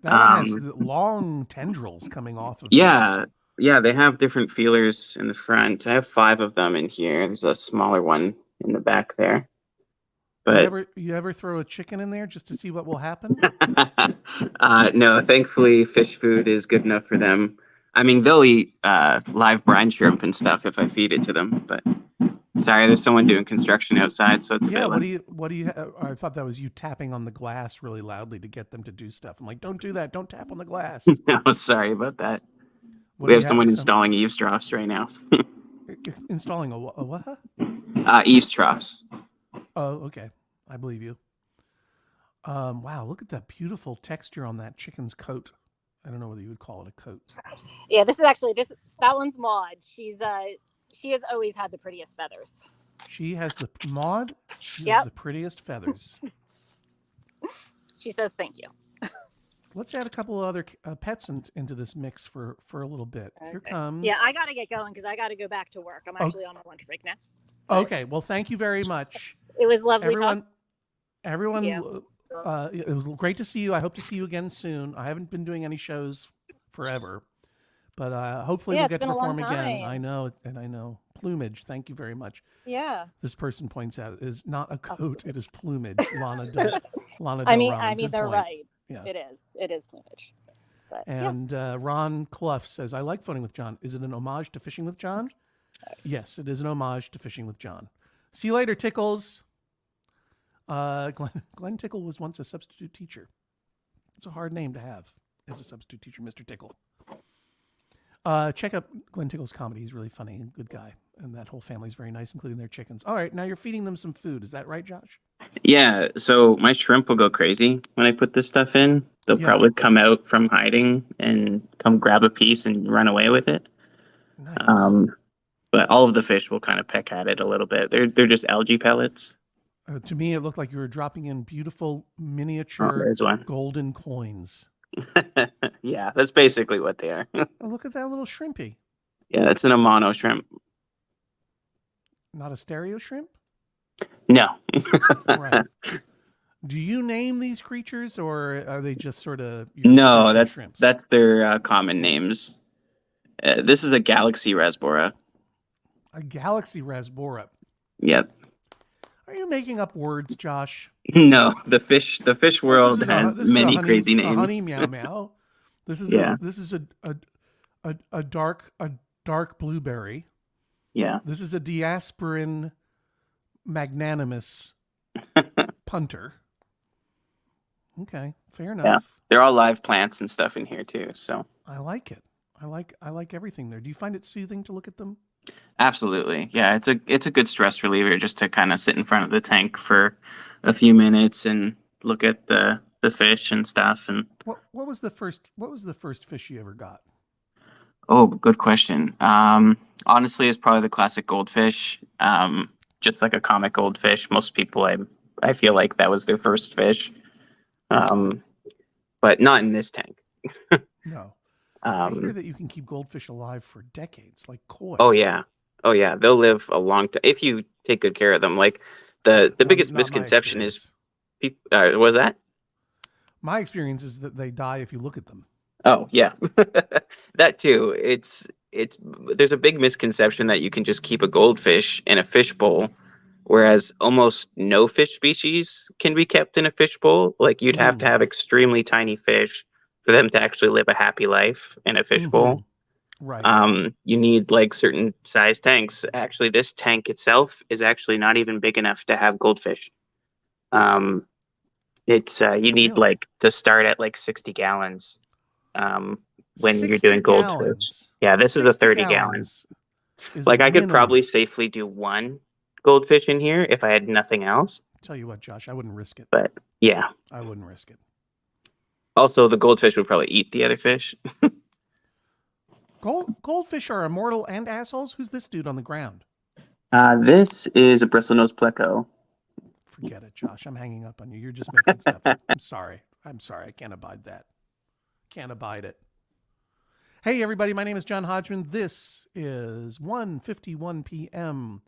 That one has long tendrils coming off of it.
Yeah, they have different feelers in the front. I have 5 of them in here. There's a smaller one in the back there. But
you ever throw a chicken in there just to see what will happen?
No, thankfully fish food is good enough for them. I mean, they'll eat live brine shrimp and stuff if I feed it to them, but sorry, there's someone doing construction outside, so it's a bit
what do you I thought that was you tapping on the glass really loudly to get them to do stuff. I'm like, don't do that. Don't tap on the glass.
No, sorry about that. We have someone installing eaves troughs right now.
Installing a what?
Eaves troughs.
Oh, okay. I believe you. Wow, look at that beautiful texture on that chicken's coat. I don't know whether you would call it a coat.
Yeah, that one's Maud. She has always had the prettiest feathers.
She has the Maud. She has the prettiest feathers.
She says thank you.
Let's add a couple of other pets into this mix for a little bit. Okay. Here comes.
Yeah, I got to get going because I got to go back to work. I'm actually on my lunch break now.
Okay, well, thank you very much.
It was lovely
Everyone, it was great to see you. I hope to see you again soon. I haven't been doing any shows forever, but hopefully we'll get to perform again. I know. Plumage. Thank you very much.
Yeah.
This person points out it is not a coat. It is plumage. Lana
I mean, they're right.
Yeah.
It is plumage. But,
and Ron Clough says, I like Phoning with John. Is it an homage to Fishing with John? Yes, it is an homage to Fishing with John. See you later, Tickles. Glenn Tickle was once a substitute teacher. It's a hard name to have as a substitute teacher, Mr. Tickle. Check out Glenn Tickle's comedy. He's really funny and good guy. And that whole family's very nice, including their chickens. All right, now you're feeding them some food. Is that right, Josh?
Yeah, so my shrimp will go crazy when I put this stuff in. They'll probably come out from hiding and come grab a piece and run away with it.
Nice.
But all of the fish will kind of peck at it a little bit. They're just algae pellets.
To me, it looked like you were dropping in beautiful miniature golden coins.
Yeah, that's basically what they are.
Oh, look at that little shrimpy.
Yeah, it's an Amano shrimp.
Not a stereo shrimp?
No.
Right. Do you name these creatures, or are they just sort of?
No, that's their common names. This is a galaxy rasbora.
A galaxy rasbora.
Yep.
Are you making up words, Josh?
No, the fish world has many crazy names.
A honey meow meow. This is a dark blueberry.
Yeah.
This is a diasporan magnanimous punter. Okay, fair enough.
Yeah, they're all live plants and stuff in here too. So
I like it. I like everything there. Do you find it soothing to look at them?
Absolutely. Yeah, it's a good stress reliever just to kind of sit in front of the tank for a few minutes and look at the fish and stuff. And
what was the first fish you ever got?
Oh, good question. Honestly, it's probably the classic goldfish. Just like a comic goldfish. Most people, I feel like that was their first fish. But not in this tank.
No. I hear that you can keep goldfish alive for decades, like koi.
Oh yeah, they'll live a long time if you take good care of them. Like the biggest misconception is, was that?
My experience is that they die if you look at them.
Oh yeah, that too. It's there's a big misconception that you can just keep a goldfish in a fish bowl, whereas almost no fish species can be kept in a fish bowl. Like you'd have to have extremely tiny fish for them to actually live a happy life in a fish bowl.
Right.
You need like certain size tanks. Actually, this tank itself is actually not even big enough to have goldfish. It's you need like to start at like 60 gallons. When you're doing goldfish. Yeah, this is a 30 gallons. Like I could probably safely do one goldfish in here if I had nothing else.
Tell you what, Josh, I wouldn't risk it.
But yeah.
I wouldn't risk it.
Also, the goldfish would probably eat the other fish.
Goldfish are immortal and assholes? Who's this dude on the ground?
This is a bristlenose pleco.
Forget it, Josh. I'm hanging up on you. You're just making stuff up. I'm sorry. I can't abide that. Can't abide it. Hey, everybody. My name is John Hodgman. This is 1:51 p.m.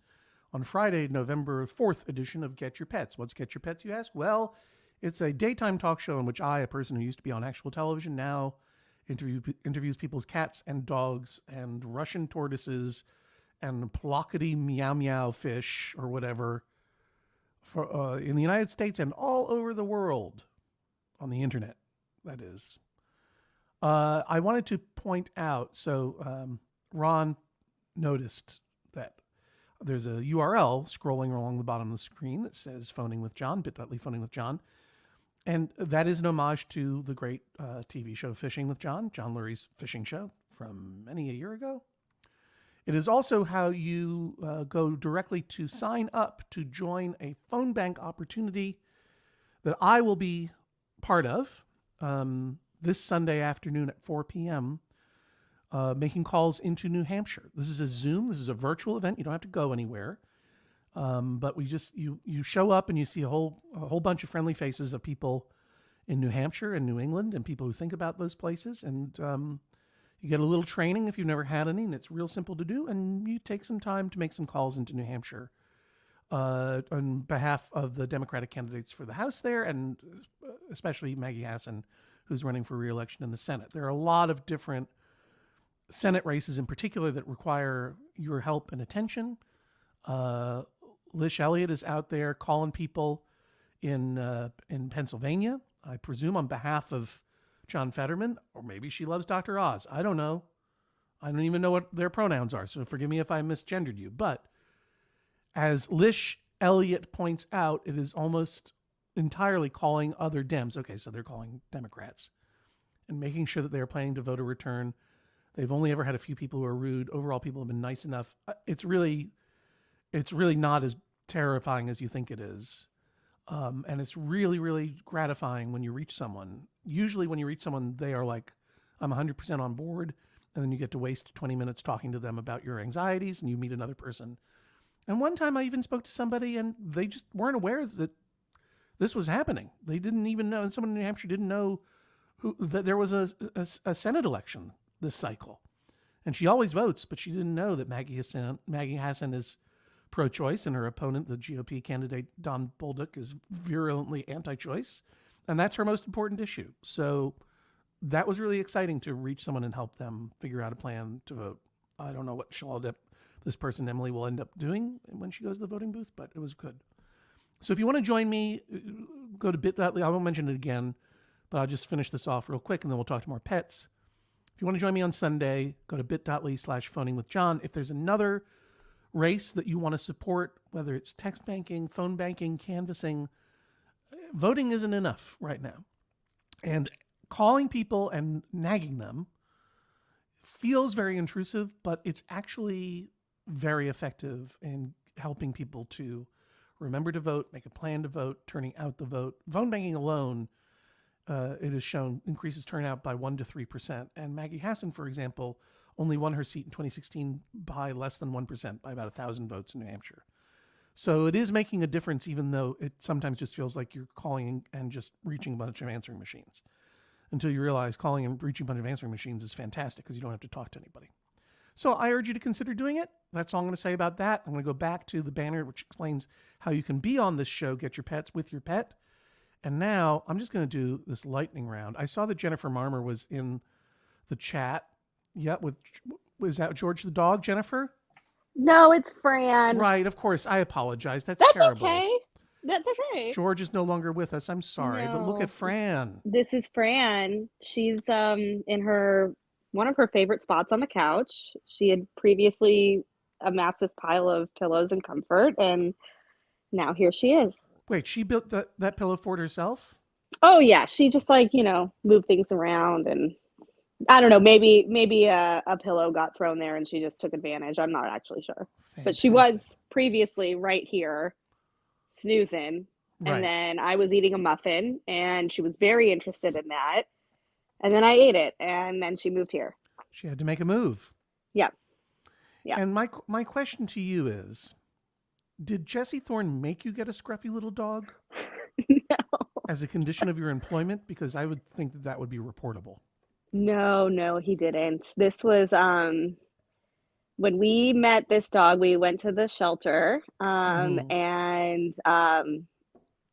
on Friday, November 4th edition of Get Your Pets. What's Get Your Pets, you ask? Well, it's a daytime talk show in which I, a person who used to be on actual television, now interviews people's cats and dogs and Russian tortoises and plockety meow meow fish or whatever for, in the United States and all over the world on the internet, that is. I wanted to point out, so Ron noticed that there's a URL scrolling along the bottom of the screen that says Phoning with John, bit.ly Phoning with John. And that is an homage to the great TV show Fishing with John Lurie's fishing show from many a year ago. It is also how you go directly to sign up to join a phone bank opportunity that I will be part of this Sunday afternoon at 4 p.m., making calls into New Hampshire. This is a Zoom. This is a virtual event. You don't have to go anywhere. But we just you show up and you see a whole bunch of friendly faces of people in New Hampshire and New England and people who think about those places, and you get a little training if you've never had any, and it's real simple to do. And you take some time to make some calls into New Hampshire on behalf of the Democratic candidates for the House there, and especially Maggie Hassan, who's running for re-election in the Senate. There are a lot of different Senate races in particular that require your help and attention. Lish Elliott is out there calling people in Pennsylvania, I presume on behalf of John Fetterman, or maybe she loves Dr. Oz. I don't know. I don't even know what their pronouns are, so forgive me if I misgendered you. But as Lish Elliott points out, it is almost entirely calling other Dems. Okay, so they're calling Democrats and making sure that they are planning to vote a return. They've only ever had a few people who are rude. Overall, people have been nice enough. It's really not as terrifying as you think it is. And it's really, really gratifying when you reach someone. Usually when you reach someone, they are like, I'm 100% on board. And then you get to waste 20 minutes talking to them about your anxieties, and you meet another person. And one time I even spoke to somebody and they just weren't aware that this was happening. They didn't even know, and someone in New Hampshire didn't know that there was a Senate election this cycle. And she always votes, but she didn't know that Maggie Hassan is pro-choice, and her opponent, the GOP candidate Don Bolduc, is virulently anti-choice, and that's her most important issue. So that was really exciting to reach someone and help them figure out a plan to vote. I don't know what this person, Emily, will end up doing when she goes to the voting booth, but it was good. So if you want to join me, go to bit.ly. I won't mention it again, but I'll just finish this off real quick, and then we'll talk to more pets. If you want to join me on Sunday, go to bit.ly/phoning with John. If there's another race that you want to support, whether it's text banking, phone banking, canvassing, voting isn't enough right now. And calling people and nagging them feels very intrusive, but it's actually very effective in helping people to remember to vote, make a plan to vote, turning out the vote. Phone banking alone, it has shown, increases turnout by 1% to 3%. And Maggie Hassan, for example, only won her seat in 2016 by less than 1%, by about 1,000 votes in New Hampshire. So it is making a difference, even though it sometimes just feels like you're calling and just reaching a bunch of answering machines. until you realize calling and reaching a bunch of answering machines is fantastic because you don't have to talk to anybody. So I urge you to consider doing it. That's all I'm going to say about that. I'm going to go back to the banner, which explains how you can be on this show, Get Your Pets with your pet. And now I'm just going to do this lightning round. I saw that Jennifer Marmer was in the chat. Yeah, was that George the dog, Jennifer?
No, it's Fran.
Right, of course. I apologize. That's terrible.
Okay. That's okay.
George is no longer with us. I'm sorry, but look
No.
at Fran.
This is Fran. She's in one of her favorite spots on the couch. She had previously amassed this pile of pillows and comfort, and now here she is.
Wait, she built that pillow fort herself?
Oh yeah, she just moved things around, and I don't know, maybe a pillow got thrown there and she just took advantage. I'm not actually sure.
Fantastic.
But she was previously right here snoozing.
Right.
And then I was eating a muffin and she was very interested in that. And then I ate it and then she moved here.
She had to make a move.
Yeah. Yeah.
And my question to you is, did Jesse Thorne make you get a scruffy little dog?
No.
As a condition of your employment? Because I would think that would be reportable.
No, he didn't. This was when we met this dog, we went to the shelter, and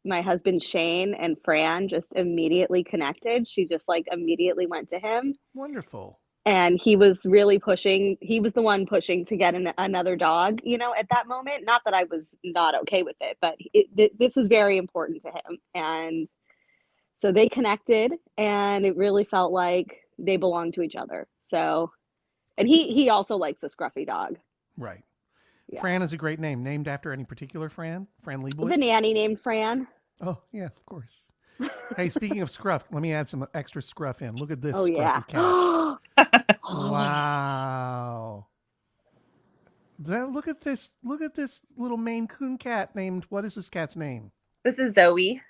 my husband Shane and Fran just immediately connected. She just immediately went to him.
Wonderful.
And he was really pushing. He was the one pushing to get another dog, at that moment. Not that I was not okay with it, but this was very important to him. And so they connected, and it really felt like they belong to each other. So, and he also likes a scruffy dog.
Right.
Yeah.
Fran is a great name. Named after any particular Fran? Fran Leibowitz?
The nanny named Fran.
Oh, yeah, of course. Hey, speaking of scruff, let me add some extra scruff in. Look at this
scruffy
cat. Wow. Look at this little Maine Coon cat named, what is this cat's name?
This is Zoe.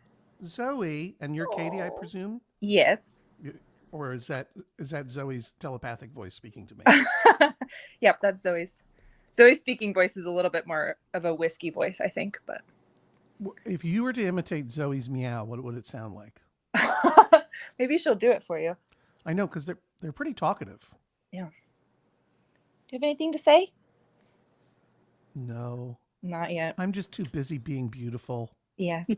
Zoe, and you're Katie, I presume?
Yes.
Or is that Zoe's telepathic voice speaking to me?
Yep, that's Zoe's. Zoe's speaking voice is a little bit more of a whiskey voice, I think, but
if you were to imitate Zoe's meow, what would it sound like?
Maybe she'll do it for you.
I know, because they're pretty talkative.
Yeah. Do you have anything to say?
No.
Not yet.
I'm just too busy being beautiful.
Yes.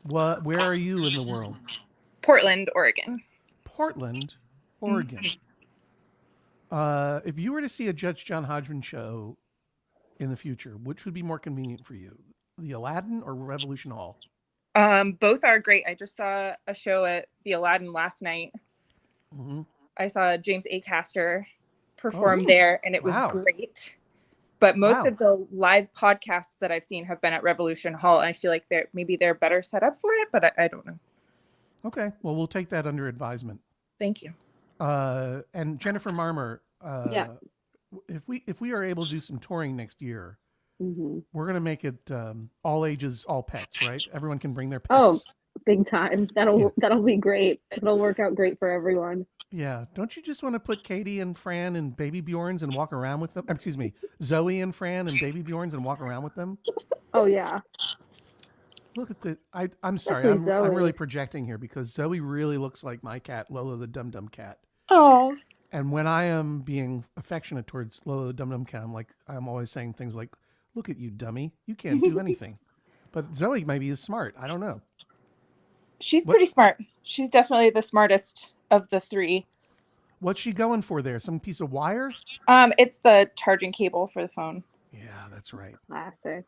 Where are you in the world?
Portland, Oregon.
Portland, Oregon. If you were to see a Judge John Hodgman show in the future, which would be more convenient for you? The Aladdin or Revolution Hall?
Both are great. I just saw a show at the Aladdin last night.
Mm-hmm.
I saw James Acaster perform there, and it was great. But most of the live podcasts that I've seen have been at Revolution Hall, and I feel like they're better set up for it, but I don't know.
Okay, well, we'll take that under advisement.
Thank you.
And Jennifer Marmer, if we are able to do some touring next year, we're going to make it all ages, all pets, right? Everyone can bring their pets.
Oh, big time. That'll be great. It'll work out great for everyone.
Yeah. Don't you just want to put Katie and Fran and baby Bjorns and walk around with them? Excuse me, Zoe and Fran and baby Bjorns and walk around with them?
Oh, yeah.
Look at the. I'm sorry. I'm really projecting here because Zoe really looks like my cat, Lola the Dum Dum Cat.
Oh.
And when I am being affectionate towards Lola the Dum Dum Cat, I'm always saying things like, "Look at you, dummy! You can't do anything." But Zoe maybe is smart. I don't know.
She's pretty smart. She's definitely the smartest of the three.
What's she going for there? Some piece of wire?
It's the charging cable for the phone.
Yeah, that's right.
Classic.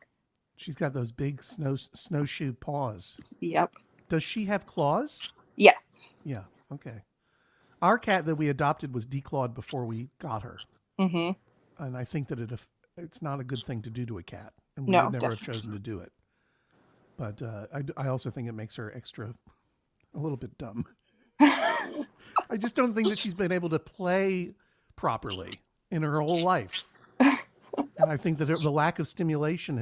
She's got those big snowshoe paws.
Yep.
Does she have claws?
Yes.
Yeah. Okay. Our cat that we adopted was declawed before we got her.
Mm-hmm.
And I think that it's not a good thing to do to a cat. And we would never have chosen to do it. But I also think it makes her a little bit dumb. I just don't think that she's been able to play properly in her whole life. And I think that the lack of stimulation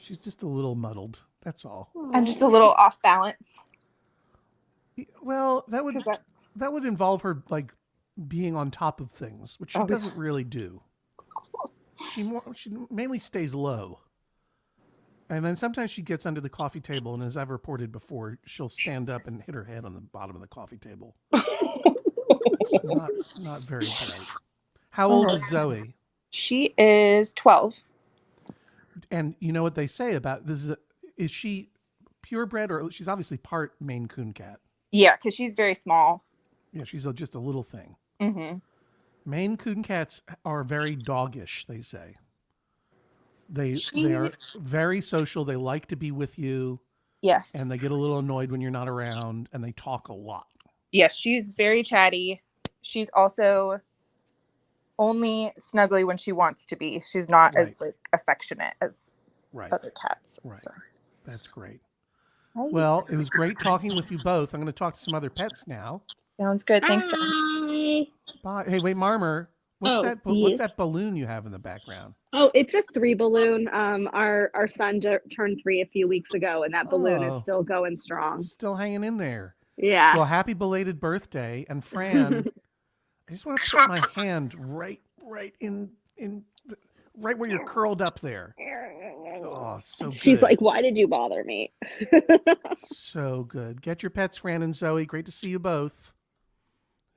she's just a little muddled. That's all.
I'm just a little off balance.
Well, that would involve her being on top of things, which she doesn't really do. She mainly stays low. And then sometimes she gets under the coffee table, and as I've reported before, she'll stand up and hit her head on the bottom of the coffee table. It's not very bright. How old is Zoe?
She is 12.
And you know what they say about this? Is she purebred, or she's obviously part Maine Coon cat?
Yeah, because she's very small.
Yeah, she's just a little thing.
Mm-hmm.
Maine Coon cats are very doggish, they say. They are very social. They like to be with you.
Yes.
And they get a little annoyed when you're not around, and they talk a lot.
Yes, she's very chatty. She's also only snuggly when she wants to be. She's not as like affectionate as other cats.
Right.
So.
That's great.
Right.
Well, it was great talking with you both. I'm going to talk to some other pets now.
Sounds good. Thanks, John.
Bye. Hey, wait, Marmer. What's that balloon you have in the background?
Oh, it's a 3 balloon. Our son turned 3 a few weeks ago, and that balloon is still going strong.
Still hanging in there.
Yeah.
Well, happy belated birthday. And Fran, I just want to put my hand right in right where you're curled up there. Oh, so good.
She's like, why did you bother me?
So good. Get Your Pets, Fran and Zoe. Great to see you both.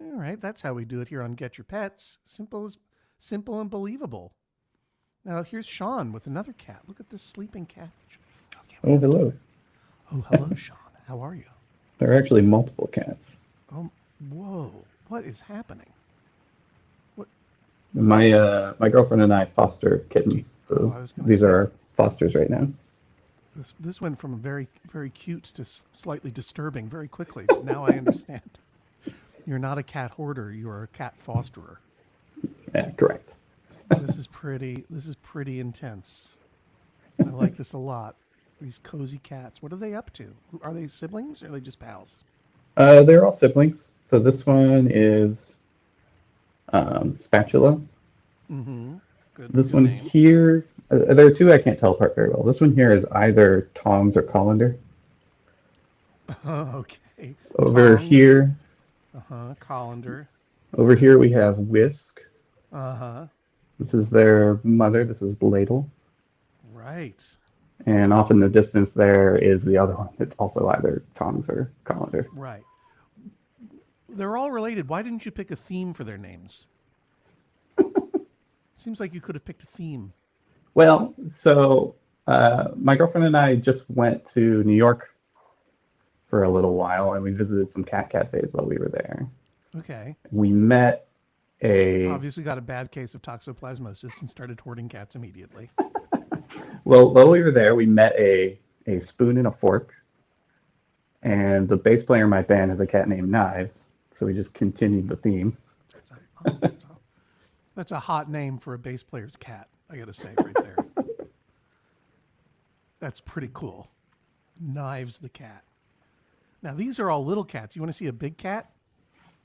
All right, that's how we do it here on Get Your Pets. Simple and believable. Now here's Sean with another cat. Look at this sleeping cat.
Oh, hello.
Oh, hello, Sean. How are you?
There are actually multiple cats.
Oh, whoa. What is happening? What?
My girlfriend and I foster kittens. So these are our fosters right now.
This went from very, very cute to slightly disturbing very quickly. But now I understand. You're not a cat hoarder. You are a cat fosterer.
Yeah, correct.
This is pretty intense. I like this a lot. These cozy cats. What are they up to? Are they siblings or are they just pals?
They're all siblings. So this one is Spatula.
Mm-hmm.
This one here, there are two I can't tell apart very well. This one here is either Tongs or Colander.
Okay.
Over
Tongs.
here.
Colander.
Over here we have Whisk.
Uh-huh.
This is their mother. This is Ladle.
Right.
And off in the distance there is the other one. It's also either Tongs or Colander.
Right. They're all related. Why didn't you pick a theme for their names? Seems like you could have picked a theme.
Well, so my girlfriend and I just went to New York for a little while, and we visited some cat cafes while we were there.
Okay.
We met
obviously got a bad case of toxoplasmosis and started hoarding cats immediately.
Well, while we were there, we met a spoon and a fork, and the bass player in my band has a cat named Knives, so we just continued the theme.
That's a hot name for a bass player's cat, I gotta say right there. That's pretty cool. Knives the cat. Now, these are all little cats. You want to see a big cat?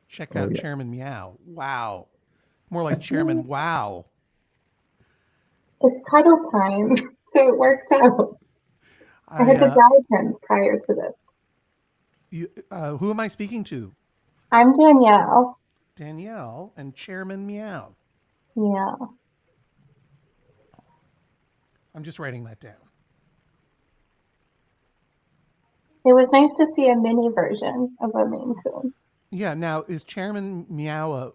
Check out Chairman Meow. Wow. More like Chairman Wow.
It's cuddle time, so it works out. I had to guide him prior to this.
Who am I speaking to?
I'm Danielle.
Danielle and Chairman Meow.
Yeah.
I'm just writing that down.
It was nice to see a mini version of a Maine Coon.
Yeah, now is Chairman Meow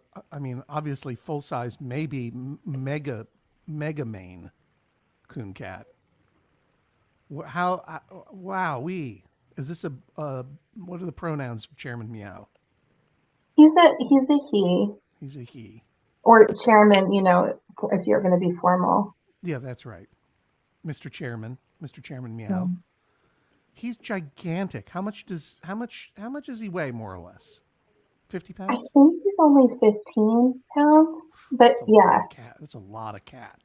obviously full-size, maybe mega Maine Coon cat. Wowee. Is this what are the pronouns for Chairman Meow?
He's a he.
He's a he.
Or chairman, if you're going to be formal.
Yeah, that's right. Mr. Chairman Meow. He's gigantic. How much does he weigh more or less? 50 pounds?
I think he's only 15 pounds, but yeah.
That's a lot of cat.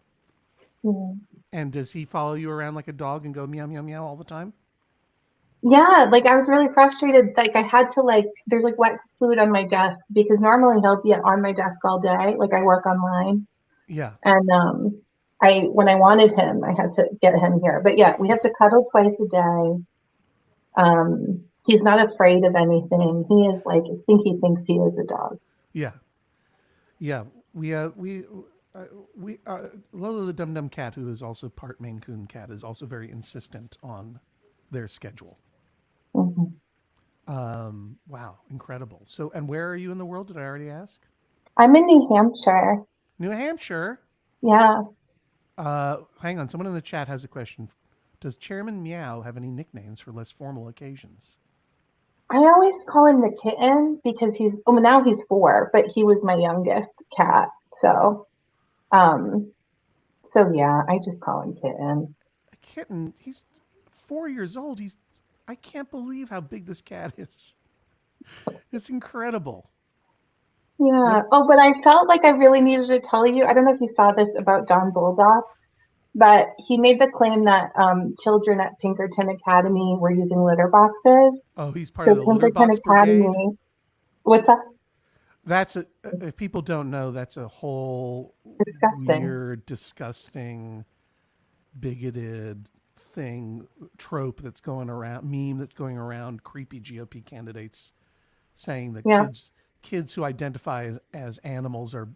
Mm.
And does he follow you around like a dog and go meow, meow, meow all the time?
Yeah, I was really frustrated. I had to there's wet food on my desk because normally he'll be on my desk all day. I work online.
Yeah.
And when I wanted him, I had to get him here. But yeah, we have to cuddle twice a day. He's not afraid of anything. He is I think he thinks he is a dog.
Yeah. Yeah. Lola the Dum Dum Cat, who is also part Maine Coon cat, is also very insistent on their schedule.
Mhm.
Wow, incredible. So, and where are you in the world? Did I already ask?
I'm in New Hampshire.
New Hampshire?
Yeah.
Hang on, someone in the chat has a question. Does Chairman Meow have any nicknames for less formal occasions?
I always call him the kitten because now he's 4, but he was my youngest cat. So, yeah, I just call him kitten.
A kitten? He's 4 years old. I can't believe how big this cat is. It's incredible.
Yeah. Oh, but I felt like I really needed to tell you. I don't know if you saw this about Don Bulldog, but he made the claim that children at Pinkerton Academy were using litter boxes.
Oh, he's part of the litter box brigade?
What's that?
If people don't know, that's a whole weird, disgusting, bigoted trope that's going around, meme that's going around, creepy GOP candidates saying that kids who identify as animals are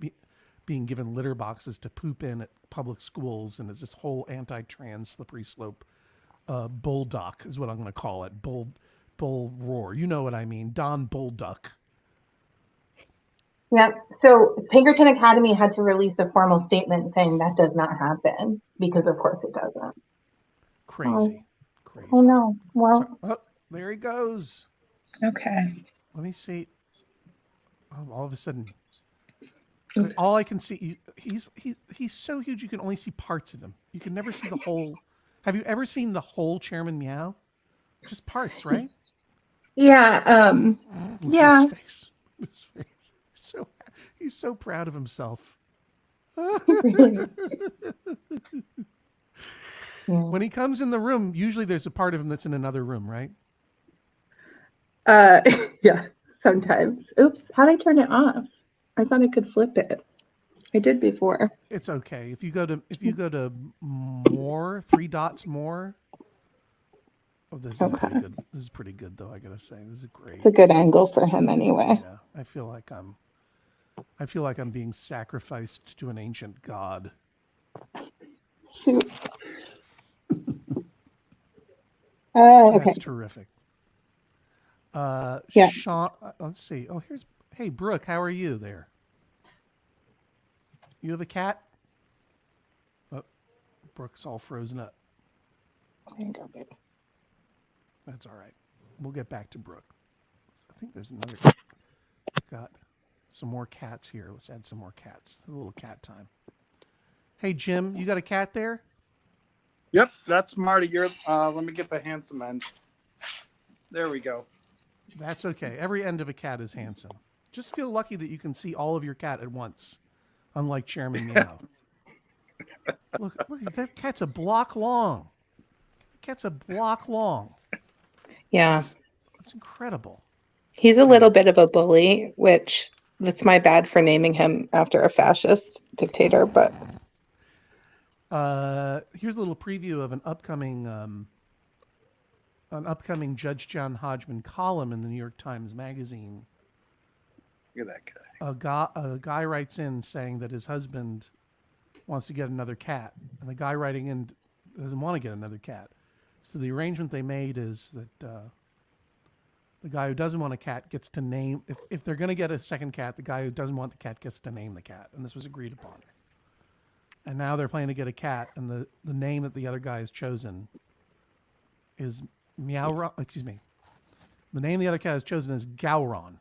being given litter boxes to poop in at public schools, and it's this whole anti-trans slippery slope bulldog is what I'm going to call it. Bull roar. You know what I mean. Don Bullduck.
Yeah. So Pinkerton Academy had to release a formal statement saying that does not happen because, of course, it doesn't.
Crazy.
Oh no. Well.
There he goes.
Okay.
Let me see. Oh, all of a sudden, all I can see, he's so huge you can only see parts of him. You can never see the whole. Have you ever seen the whole Chairman Meow? Just parts, right?
Yeah. Yeah.
His face. He's so proud of himself. When he comes in the room, usually there's a part of him that's in another room, right?
Yeah, sometimes. Oops, how'd I turn it off? I thought I could flip it. I did before.
It's okay. If you go to more, 3 dots more. Oh, this is pretty good. This is pretty good though, I gotta say. This is great.
It's a good angle for him anyway.
Yeah. I feel like I'm being sacrificed to an ancient god.
Shoot. Okay.
That's terrific.
Yeah.
Sean, let's see. Oh, hey, Brooke, how are you there? You have a cat? Oh, Brooke's all frozen up.
There you go, babe.
That's all right. We'll get back to Brooke. I think there's another. Got some more cats here. Let's add some more cats. A little cat time. Hey, Jim, you got a cat there?
Yep, that's Marty. Let me get the handsome end. There we go.
That's okay. Every end of a cat is handsome. Just feel lucky that you can see all of your cat at once, unlike Chairman Meow. Look, that cat's a block long. That cat's a block long.
Yeah.
That's incredible.
He's a little bit of a bully, which that's my bad for naming him after a fascist dictator, but
here's a little preview of an upcoming Judge John Hodgman column in the New York Times Magazine.
Look at that guy.
A guy writes in saying that his husband wants to get another cat, and the guy writing in doesn't want to get another cat. So the arrangement they made is that the guy who doesn't want a cat gets to name, if they're going to get a second cat, the guy who doesn't want the cat gets to name the cat, and this was agreed upon. And now they're planning to get a cat, and the name that the other guy has chosen is excuse me. The name the other cat has chosen is Gowron,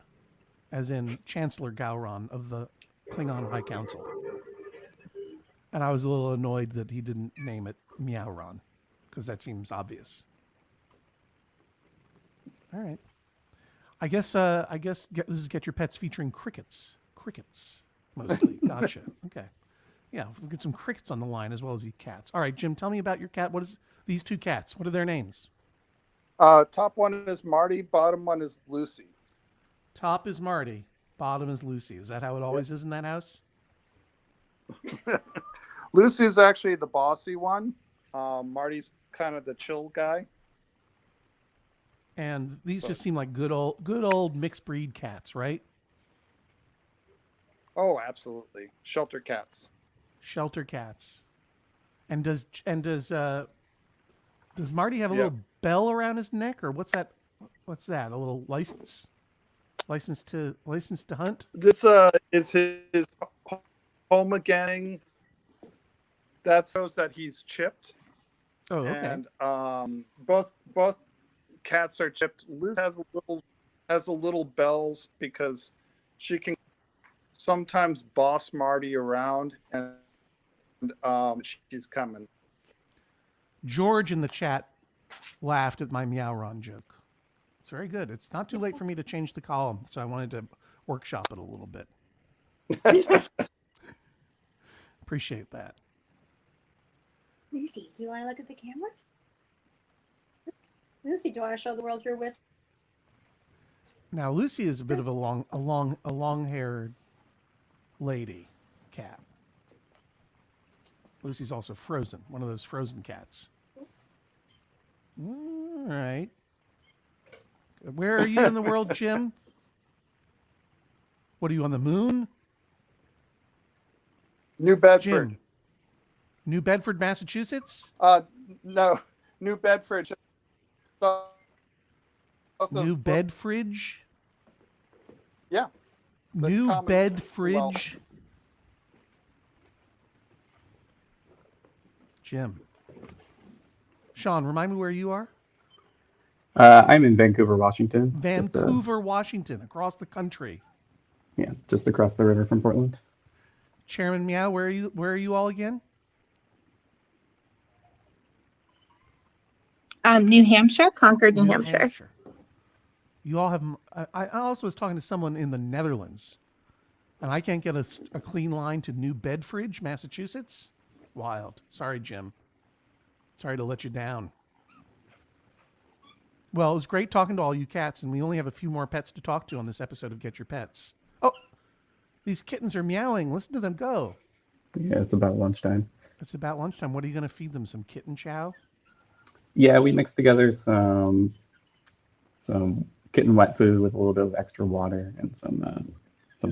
as in Chancellor Gowron of the Klingon High Council. And I was a little annoyed that he didn't name it Meowron, because that seems obvious. All right. I guess this is Get Your Pets featuring crickets. Crickets, mostly. Gotcha. Okay. Yeah, we'll get some crickets on the line as well as the cats. All right, Jim, tell me about your cat. What is these 2 cats? What are their names?
Top one is Marty. Bottom one is Lucy.
Top is Marty. Bottom is Lucy. Is that how it always is in that house?
Lucy is actually the bossy one. Marty's kind of the chill guy.
And these just seem like good old mixed breed cats, right?
Oh, absolutely. Shelter cats.
Shelter cats. And does Marty have a little bell around his neck, or what's that? What's that? A little license to hunt?
This is his home again. That shows that he's chipped.
Oh, okay.
And both cats are chipped. Lucy has a little bells because she can sometimes boss Marty around, and she's coming.
George in the chat laughed at my meow Ron joke. It's very good. It's not too late for me to change the column, so I wanted to workshop it a little bit. Appreciate that.
Lucy, do you want to look at the camera? Lucy, do you want to show the world your whisk?
Now Lucy is a bit of a long-haired lady cat. Lucy's also frozen, one of those frozen cats. All right. Where are you in the world, Jim? What are you, on the moon?
New Bedford.
Jim. New Bedford, Massachusetts?
No, New Bedford.
New Bedfridge?
Yeah.
New Bedfridge? Well. Jim. Sean, remind me where you are?
I'm in Vancouver, Washington.
Vancouver, Washington, across the country.
Yeah, just across the river from Portland.
Chairman Meow, where are you all again?
New Hampshire, Concord, New Hampshire.
You all have. I also was talking to someone in the Netherlands, and I can't get a clean line to New Bedfridge, Massachusetts. Wild. Sorry, Jim. Sorry to let you down. Well, it was great talking to all you cats, and we only have a few more pets to talk to on this episode of Get Your Pets. Oh, these kittens are meowing. Listen to them go.
Yeah, it's about lunchtime.
It's about lunchtime. What are you going to feed them? Some kitten chow?
Yeah, we mixed together some kitten wet food with a little bit of extra water and some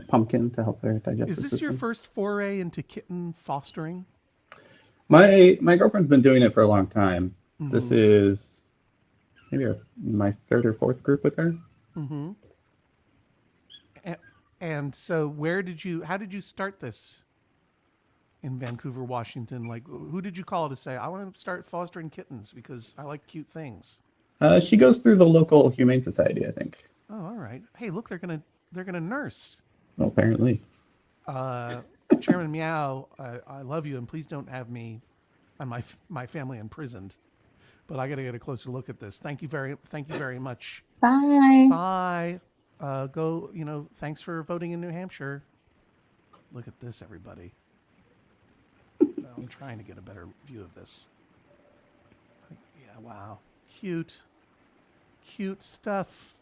pumpkin to help their digestive system.
Is this your first foray into kitten fostering?
My girlfriend's been doing it for a long time.
Mm-hmm.
This is maybe my third or fourth group with her.
Mm-hmm. And so how did you start this in Vancouver, Washington? Like, who did you call to say, I want to start fostering kittens because I like cute things?
She goes through the local humane society, I think.
Oh, all right. Hey, look, they're gonna nurse.
Well, apparently.
Chairman Meow, I love you, and please don't have me and my family imprisoned. But I got to get a closer look at this. Thank you very much.
Bye.
Bye. Thanks for voting in New Hampshire. Look at this, everybody. I'm trying to get a better view of this. Yeah, wow. Cute stuff.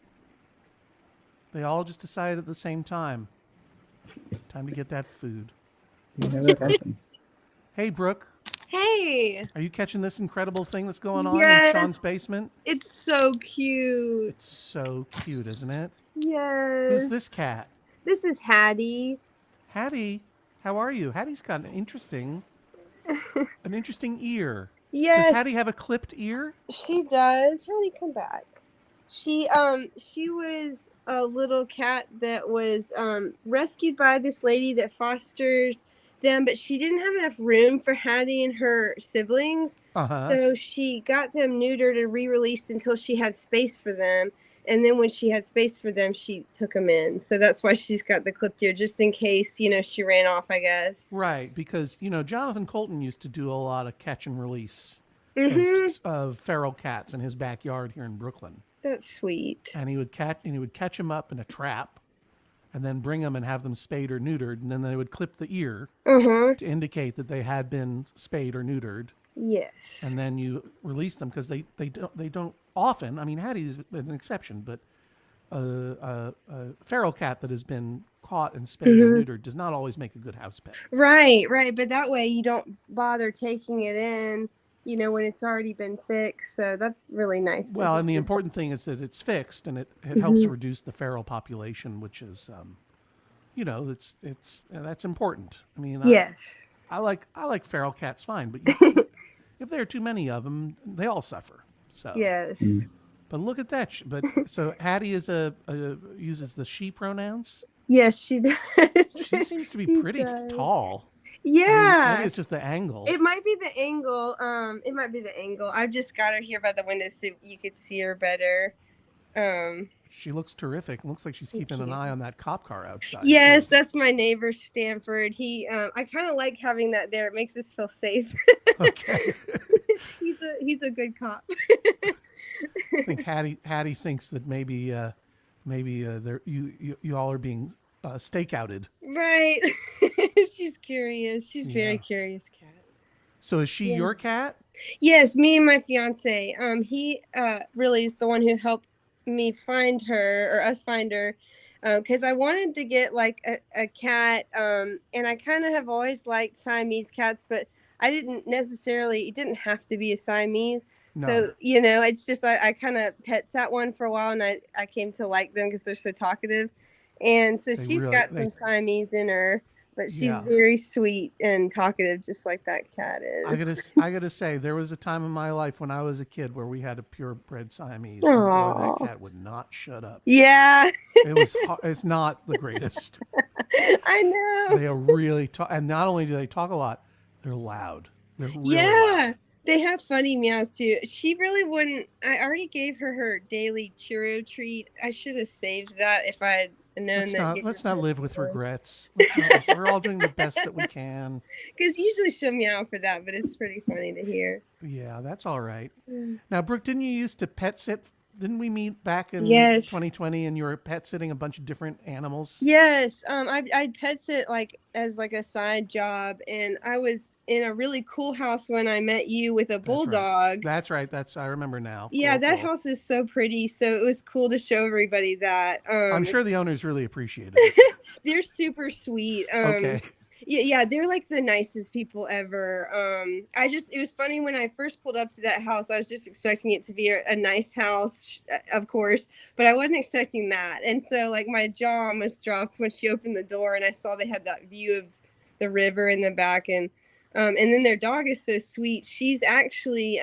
They all just decided at the same time. Time to get that food. Hey, Brooke.
Hey.
Are you catching this incredible thing that's going on in Sean's basement?
It's so cute.
It's so cute, isn't it?
Yes.
Who's this cat?
This is Hattie.
Hattie, how are you? Hattie's got an interesting ear.
Yes.
Does Hattie have a clipped ear?
She does. Hattie, come back. She was a little cat that was rescued by this lady that fosters them, but she didn't have enough room for Hattie and her siblings. So she got them neutered and re-released until she had space for them. And then when she had space for them, she took them in. So that's why she's got the clipped ear, just in case, she ran off, I guess.
Right, because, Jonathan Colton used to do a lot of catch and release of feral cats in his backyard here in Brooklyn.
That's sweet.
And he would catch them up in a trap and then bring them and have them spayed or neutered. And then they would clip the ear to indicate that they had been spayed or neutered.
Yes.
And then you release them because they don't often. I mean, Hattie's an exception, but a feral cat that has been caught and spayed or neutered does not always make a good house pet.
Right. But that way you don't bother taking it in, when it's already been fixed. So that's really nice.
Well, and the important thing is that it's fixed and it helps reduce the feral population, which is, that's important. I mean,
yes.
I like feral cats fine, but if there are too many of them, they all suffer. So
Yes.
But look at that. But so Hattie is uses the she pronouns.
Yes, she does.
She seems to be
She
pretty
does.
tall.
Yeah.
I mean, maybe it's just the angle.
It might be the angle. It might be the angle. I've just got her here by the window so you could see her better.
She looks terrific. Looks like she's keeping an eye on that cop car outside.
Yes,
too.
that's my neighbor Stanford. He, I kind of like having that there. It makes us feel safe.
Okay.
he's a good cop.
I think Hattie thinks that maybe you all are being stakeouted.
Right. She's curious. She's very curious cat.
So is she your cat?
Yes, me and my fiance. He really is the one who helped me find her, or us find her, because I wanted to get like a cat, and I kind of have always liked Siamese cats, but I didn't necessarily. It didn't have to be a Siamese.
No.
So it's just I kind of pet sat one for a while, and I came to like them because they're so talkative, and so she's got some Siamese in her. But she's very sweet and talkative, just like that cat is.
I gotta say, there was a time in my life when I was a kid where we had a purebred Siamese. And boy, that cat would not shut up.
Yeah.
It's not the greatest.
I know.
They are really and not only do they talk a lot, they're loud. They're really loud.
They have funny meows too. She really wouldn't. I already gave her daily churro treat. I should have saved that if I had known
Let's not live with regrets. We're all doing the best that we can.
Because usually she'll meow for that, but it's pretty funny to hear.
Yeah, that's all right. Now, Brooke, didn't you used to pet sit? Didn't we meet back in 2020 and you were pet sitting a bunch of different animals?
Yes. I'd pet sit like as like a side job, and I was in a really cool house when I met you with a bulldog.
That's right. I remember now.
Yeah, that house is so pretty. So it was cool to show everybody that.
I'm sure the owners really appreciated it.
They're super sweet.
Okay.
Yeah, they're like the nicest people ever. It was funny when I first pulled up to that house, I was just expecting it to be a nice house, of course, but I wasn't expecting that. And so like my jaw almost dropped when she opened the door and I saw they had that view of the river in the back. And then their dog is so sweet. She's actually,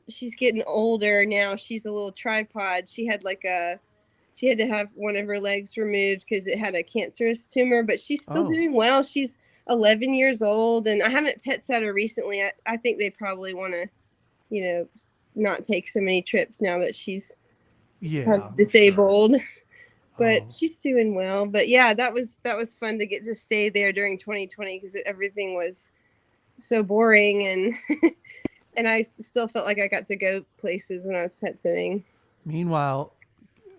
she's getting older now. She's a little tripod. She had to have one of her legs removed because it had a cancerous tumor, but she's still doing well. She's 11 years old, and I haven't pet sat her recently. I think they probably want to, not take so many trips now that she's disabled. But she's doing well. But yeah, that was fun to get to stay there during 2020 because everything was so boring, and and I still felt like I got to go places when I was pet sitting.
Meanwhile,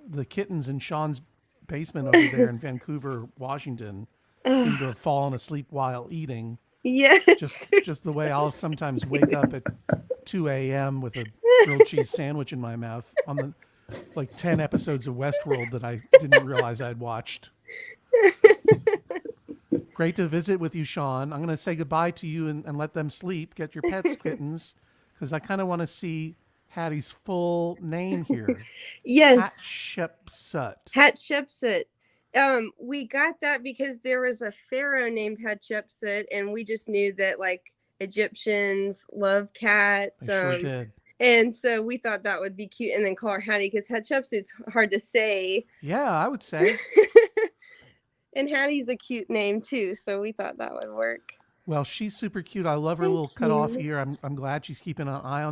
the kittens in Sean's basement over there in Vancouver, Washington, seem to have fallen asleep while eating.
Yeah.
Just the way I'll sometimes wake up at 2 a.m. with a grilled cheese sandwich in my mouth on the 10 episodes of Westworld that I didn't realize I'd watched. Great to visit with you, Sean. I'm going to say goodbye to you and let them sleep. Get your pets kittens, because I kind of want to see Hattie's full name here.
Yes.
Hatshepsut.
We got that because there was a pharaoh named Hatshepsut, and we just knew that Egyptians love cats.
They sure did.
And so we thought that would be cute, and then call her Hattie because Hatshepsut's hard to say.
Yeah, I would say.
And Hattie's a cute name too, so we thought that would work.
Well, she's super cute. I love her little cut off ear. I'm glad she's keeping an eye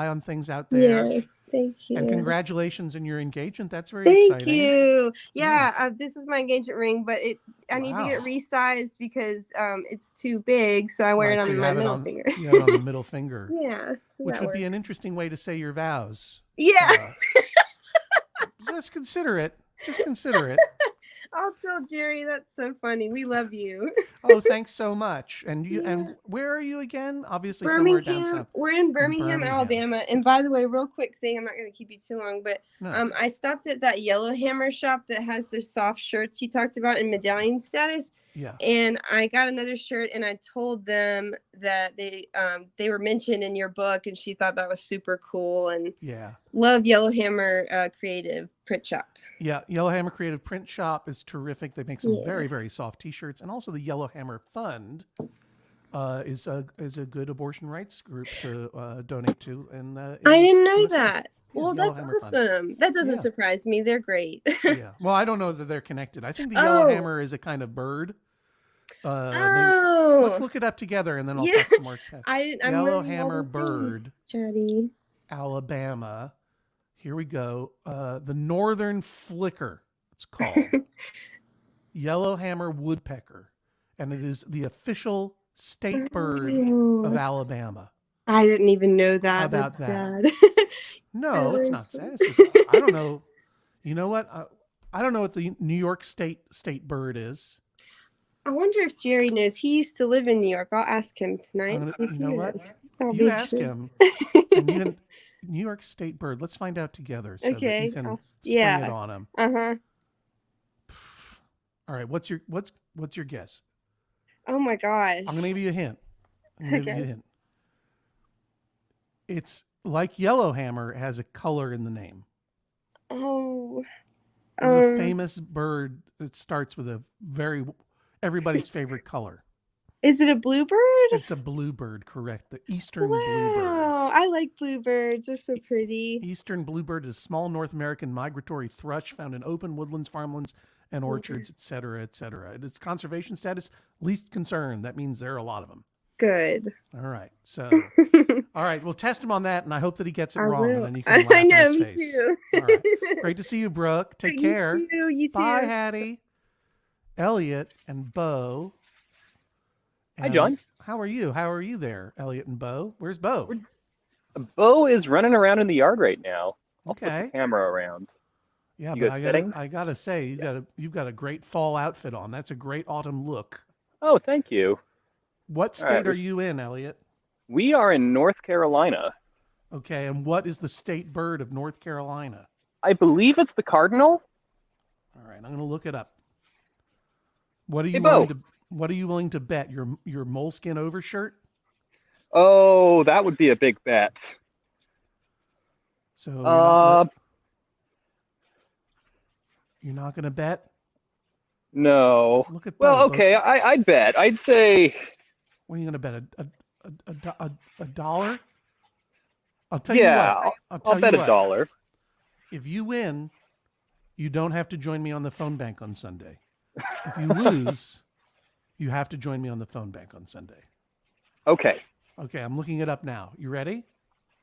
on things out there.
Yeah, thank you.
And congratulations on your engagement. That's very exciting.
Thank you. Yeah, this is my engagement ring, but I need to get resized because it's too big, so I wear it on my middle finger.
You have it on the middle finger.
Yeah, so
which would be an interesting way to say your vows.
Yeah.
Just consider it.
I'll tell Jerry. That's so funny. We love you.
Oh, thanks so much. And and where are you again? Obviously somewhere down south.
We're in Birmingham, Alabama. And by the way, real quick thing, I'm not going to keep you too long, but I stopped at that Yellowhammer shop that has the soft shirts you talked about in medallion status.
Yeah.
And I got another shirt, and I told them that they were mentioned in your book, and she thought that was super cool. And love Yellowhammer Creative Print Shop.
Yeah, Yellowhammer Creative Print Shop is terrific. They make some very, very soft T-shirts, and also the Yellowhammer Fund is a good abortion rights group to donate to. And
I didn't know that. Well, that's
Yellowhammer Fund.
awesome. That doesn't
Yeah.
surprise me. They're great.
Yeah. Well, I don't know that they're connected. I think the
Oh.
yellowhammer is a kind of bird. Let's look it up together, and then I'll talk some more.
I'm
Yellowhammer bird,
Chatty.
Alabama. Here we go. The northern flicker. It's called yellowhammer woodpecker, and it is the official state bird of Alabama.
I didn't even know that.
How about
That's
that?
sad.
No, it's not sad. It's just, I don't know. You know what? I don't know what the New York state bird is.
I wonder if Jerry knows. He used to live in New York. I'll ask him tonight. See if
You
he
know what?
knows. That'll
You
be
ask
true.
him. And you can, New York state bird. Let's find out together so that
Okay.
you can spring
Yeah.
it on him.
Uh-huh.
All right. What's your guess?
Oh my gosh.
I'm gonna give you a hint. I'm gonna give you
Okay.
a hint. It's like yellowhammer has a color in the name.
Oh.
There's a famous bird that starts with everybody's favorite color.
Is it a bluebird?
It's a bluebird, correct. The eastern bluebird.
Wow. I like bluebirds. They're so pretty.
Eastern bluebird is a small North American migratory thrush found in open woodlands, farmlands, and orchards, et cetera, et cetera. Its conservation status, least concern. That means there are a lot of them.
Good.
All right. So, all right. We'll test him on that, and I hope that he gets it
I
wrong,
will.
and then you can laugh
I know,
in his
me
face.
too.
All right. Great to see you, Brooke. Take
You
care.
too, you
Bye,
too.
Hattie, Elliot, and Bo.
Hi, John.
How are you? How are you there, Elliot and Bo? Where's Bo?
Bo is running around in the yard right now. I'll put
Okay.
the camera around.
Yeah,
You
but
got settings?
I gotta say, you've got a great fall outfit on. That's a great autumn look.
Oh, thank you.
What
All
state
right,
are you in, Elliot?
We are in North Carolina.
Okay, and what is the state bird of North Carolina?
I believe it's the cardinal.
All right, I'm gonna look it up. What are you
Hey, Bo.
willing to bet? Your moleskin overshirt?
Oh, that would be a big bet.
So
Uh,
you're not gonna bet?
no.
Look at
Well,
Bo.
okay, I'd bet. I'd say
What are you gonna bet? A dollar? I'll tell you
yeah.
what.
I'll bet
you what.
$1.
If you win, you don't have to join me on the phone bank on Sunday. If you lose, you have to join me on the phone bank on Sunday.
Okay.
Okay, I'm looking it up now. You ready?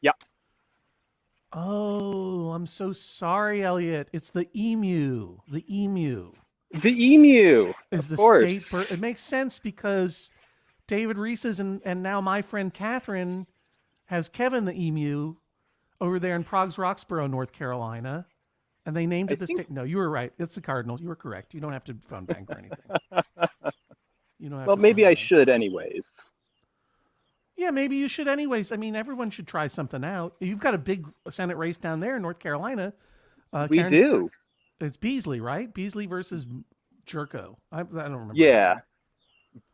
Yep.
Oh, I'm so sorry, Elliot. It's the emu. The emu.
The emu.
Is
of
the
course.
state bird. It makes sense because David Reese's and now my friend Catherine has Kevin the emu over there in Prague's Roxborough, North Carolina. And they named it the state. No, you were right. It's the Cardinal. You were correct. You don't have to phone bank or anything. You don't have
Well,
to
maybe
phone
I
bank.
should anyways.
Yeah, maybe you should anyways. I mean, everyone should try something out. You've got a big Senate race down there in North Carolina.
We do.
It's Beasley, right? Beasley versus Jerko. I don't remember.
Yeah.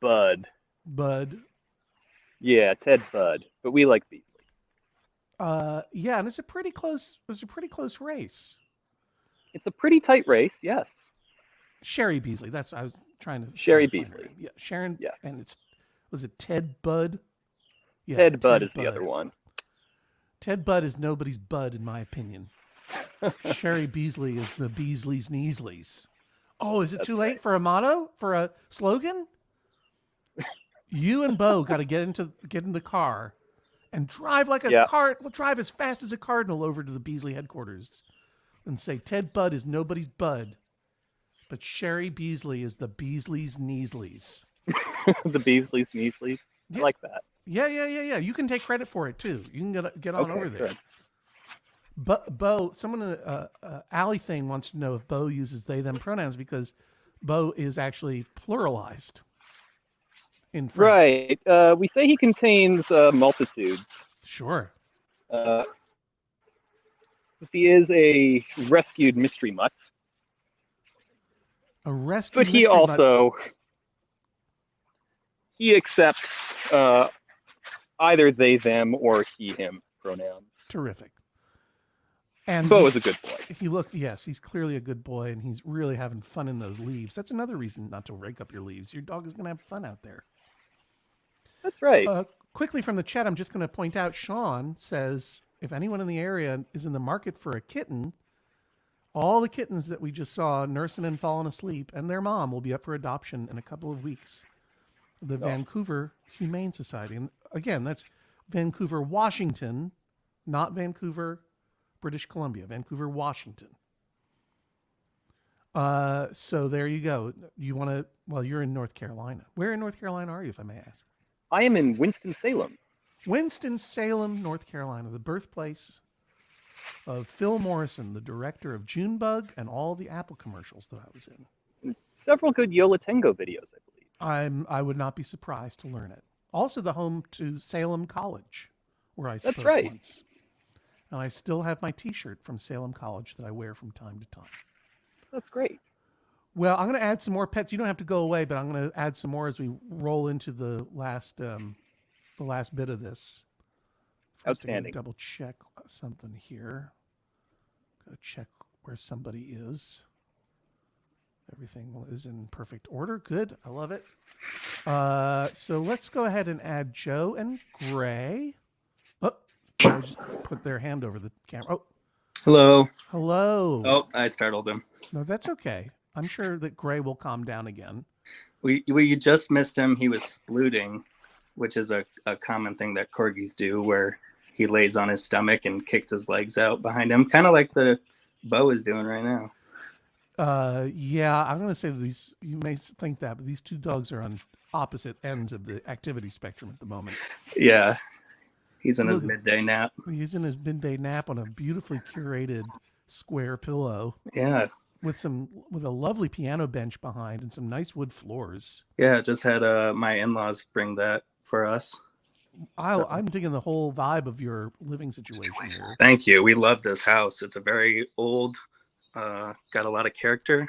Bud.
Bud.
Yeah, Ted Bud. But we like Beasley.
Yeah, and it's a pretty close race.
It's a pretty tight race, yes.
Sherry Beasley. That's I was trying to.
Sherry
trying to find
Beasley.
her. Yeah, Sharon.
Yes.
And was it Ted Bud? Yeah,
Ted Bud is the other one.
Ted Bud is nobody's bud, in my opinion. Sherry Beasley is the Beasley's Neasleys. Oh, is it too late for a motto? For a slogan? You and Bo got to get in the car and drive like a cart. We'll drive as fast as a cardinal over to the Beasley headquarters and say Ted Bud is nobody's bud, but Sherry Beasley is the Beasley's Neasleys.
The Beasley's Neasleys. I like that.
Yeah. You can take credit for it too. You can get on
Okay,
over there.
good.
But Bo, someone in the Allie thing wants to know if Bo uses they them pronouns because Bo is actually pluralized in French.
Right. We say he contains multitudes.
Sure.
He is a rescued mystery mutt.
A rescued
But he
mystery mutt.
also he accepts either they them or he him pronouns.
Terrific. And
Bo is a good boy.
He looks, yes, he's clearly a good boy, and he's really having fun in those leaves. That's another reason not to rake up your leaves. Your dog is going to have fun out there.
That's right.
Quickly from the chat, I'm just going to point out, Sean says, if anyone in the area is in the market for a kitten, all the kittens that we just saw nursing and falling asleep and their mom will be up for adoption in a couple of weeks. The Vancouver Humane Society. And again, that's Vancouver, Washington, not Vancouver, British Columbia, Vancouver, Washington. So there you go. You want to, well, you're in North Carolina. Where in North Carolina are you, if I may ask?
I am in Winston-Salem.
Winston-Salem, North Carolina, the birthplace of Phil Morrison, the director of Junebug and all the Apple commercials that I was in.
Several good Yola Tango videos, I believe.
I would not be surprised to learn it. Also the home to Salem College, where I spoke once. And I still have my T-shirt from Salem College that I wear from time to time.
That's great.
Well, I'm going to add some more pets. You don't have to go away, but I'm going to add some more as we roll into the last bit of this. First,
Outstanding.
Double check something here. Got to check where somebody is. Everything is in perfect order. Good. I love it. So let's go ahead and add Joe and Gray. Oh, I just put their hand over the camera. Oh,
hello.
Hello.
Oh, I startled him.
No, that's okay. I'm sure that Gray will calm down again.
We just missed him. He was splooting, which is a common thing that corgis do, where he lays on his stomach and kicks his legs out behind him, kind of like the Bo is doing right now.
Yeah, I'm going to say these, you may think that, but these two dogs are on opposite ends of the activity spectrum at the moment.
Yeah. He's in his midday nap.
He's in his midday nap on a beautifully curated square pillow.
Yeah.
With a lovely piano bench behind and some nice wood floors.
Yeah, just had my in-laws bring that for us.
I'm digging the whole vibe of your living situation here.
Thank you. We love this house. It's a very old, got a lot of character.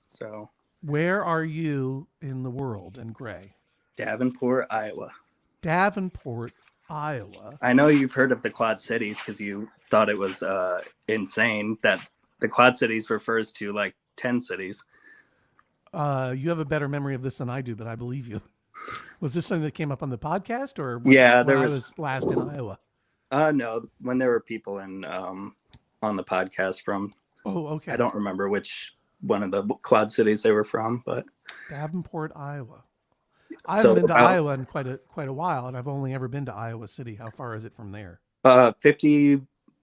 So.
Where are you in the world in Gray?
Davenport, Iowa.
Davenport, Iowa.
I know you've heard of the Quad Cities because you thought it was insane that the Quad Cities refers to like 10 cities.
You have a better memory of this than I do, but I believe you. Was this something that came up on the podcast, or
yeah,
when I was last in Iowa?
No, when there were people in on the podcast from.
Oh, okay.
I don't remember which one of the Quad Cities they were from, but
Davenport, Iowa. I haven't been to Iowa in quite a while, and I've only ever been to Iowa City. How far is it from there?
50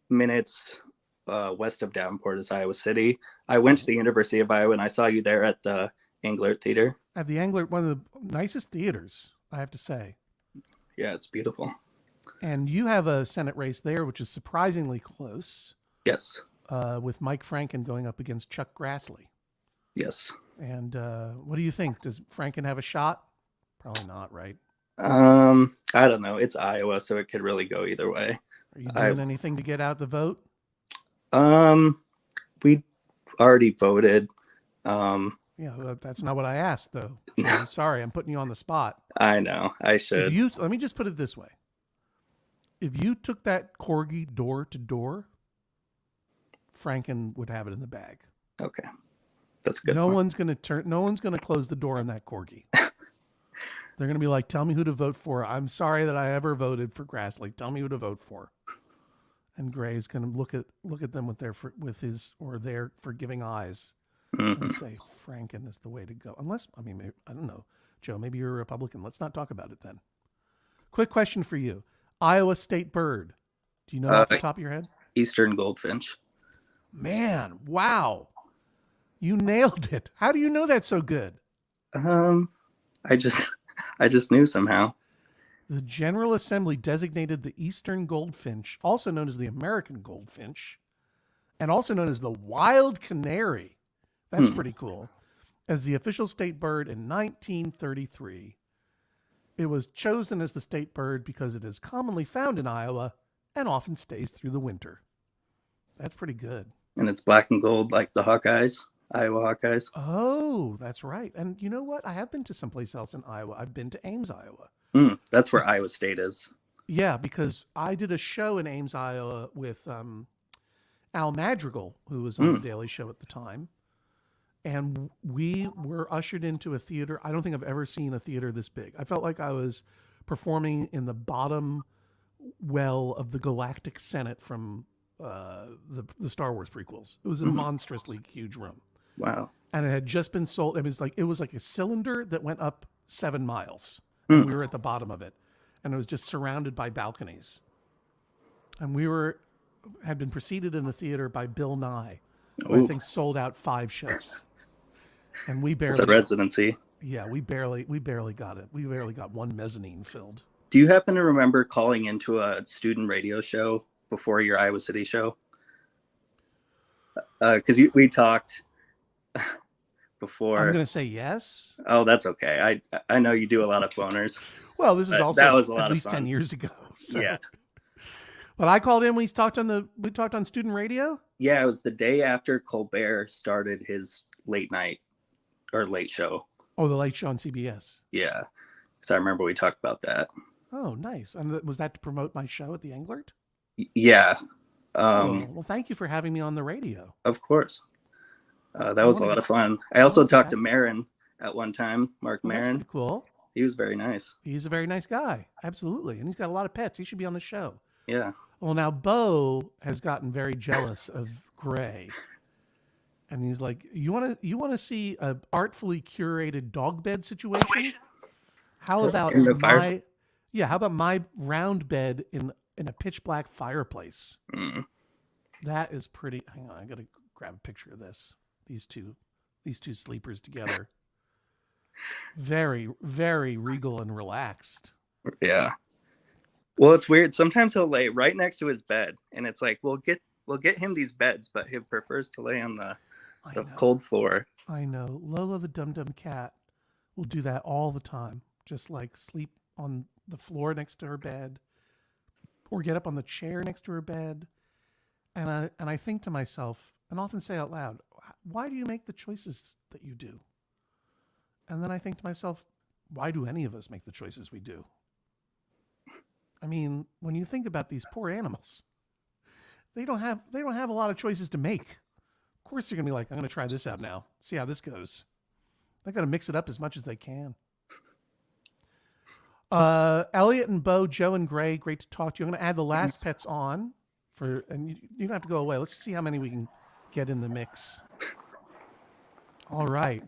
minutes west of Davenport is Iowa City. I went to the University of Iowa, and I saw you there at the Englert Theater.
At the Englert, one of the nicest theaters, I have to say.
Yeah, it's beautiful.
And you have a Senate race there, which is surprisingly close.
Yes.
With Mike Franken going up against Chuck Grassley.
Yes.
And what do you think? Does Franken have a shot? Probably not, right?
I don't know. It's Iowa, so it could really go either way.
Are you doing anything to get out the vote?
We already voted.
Yeah, that's not what I asked, though. I'm sorry, I'm putting you on the spot.
I know. I should.
Let me just put it this way. If you took that corgi door to door, Franken would have it in the bag.
Okay. That's good.
No one's going to close the door on that corgi. They're going to be like, tell me who to vote for. I'm sorry that I ever voted for Grassley. Tell me who to vote for. And Gray's going to look at them with his or their forgiving eyes and say, Franken is the way to go. Unless, maybe, I don't know. Joe, maybe you're a Republican. Let's not talk about it then. Quick question for you. Iowa state bird. Do you know off the top of your head?
Eastern goldfinch.
Man, wow. You nailed it. How do you know that so good?
I just knew somehow.
The General Assembly designated the Eastern goldfinch, also known as the American goldfinch, and also known as the wild canary. That's pretty cool. As the official state bird in 1933. It was chosen as the state bird because it is commonly found in Iowa and often stays through the winter. That's pretty good.
And it's black and gold like the Hawkeyes, Iowa Hawkeyes.
Oh, that's right. And you know what? I have been to someplace else in Iowa. I've been to Ames, Iowa.
That's where Iowa State is.
Yeah, because I did a show in Ames, Iowa with Al Madrigal, who was on The Daily Show at the time. And we were ushered into a theater. I don't think I've ever seen a theater this big. I felt like I was performing in the bottom well of the Galactic Senate from the Star Wars prequels. It was a monstrously huge room.
Wow.
And it had just been sold. It was like a cylinder that went up 7 miles, and we were at the bottom of it, and it was just surrounded by balconies. And we had been preceded in the theater by Bill Nye, who I think sold out 5 shows. And we barely.
It's a residency.
Yeah, we barely got it. We barely got one mezzanine filled.
Do you happen to remember calling into a student radio show before your Iowa City show? Because we talked before.
I'm going to say yes.
Oh, that's okay. I know you do a lot of phoners.
Well, this is also
that was a lot
at least
of fun.
10 years ago. So.
Yeah.
But I called in. We talked on student radio.
Yeah, it was the day after Colbert started his late show.
Oh, the late show on CBS.
Yeah, so I remember we talked about that.
Oh, nice. And was that to promote my show at the Englert?
Yeah.
Well, thank you for having me on the radio.
Of course. That was a lot of fun. I also talked to Marin at one time, Mark Marin.
That's pretty cool.
He was very nice.
He's a very nice guy. Absolutely. And he's got a lot of pets. He should be on the show.
Yeah.
Well, now Bo has gotten very jealous of Gray. And he's like, you want to see a artfully curated dog bed situation? How about how about my round bed in a pitch black fireplace? That is pretty. Hang on, I got to grab a picture of this. These two sleepers together. Very, very regal and relaxed.
Yeah. Well, it's weird. Sometimes he'll lay right next to his bed, and it's like we'll get him these beds, but he prefers to lay on the cold floor.
I know. Lola the dum-dum cat will do that all the time. Just like sleep on the floor next to her bed or get up on the chair next to her bed. And I think to myself, and often say out loud, why do you make the choices that you do? And then I think to myself, why do any of us make the choices we do? I mean, when you think about these poor animals, they don't have a lot of choices to make. Of course, they're going to be like, I'm going to try this out now. See how this goes. They're going to mix it up as much as they can. Elliot and Bo, Joe and Gray, great to talk to you. I'm going to add the last pets on and you don't have to go away. Let's see how many we can get in the mix. All right.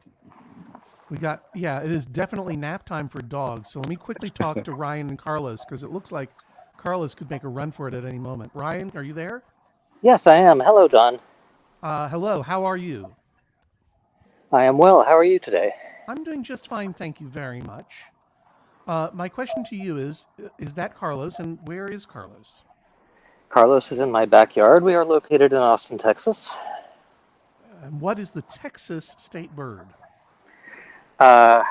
It is definitely nap time for dogs. So let me quickly talk to Ryan and Carlos because it looks like Carlos could make a run for it at any moment. Ryan, are you there?
Yes, I am. Hello, Don.
Hello. How are you?
I am well. How are you today?
I'm doing just fine. Thank you very much. My question to you is that Carlos, and where is Carlos?
Carlos is in my backyard. We are located in Austin, Texas.
And what is the Texas state bird? Don't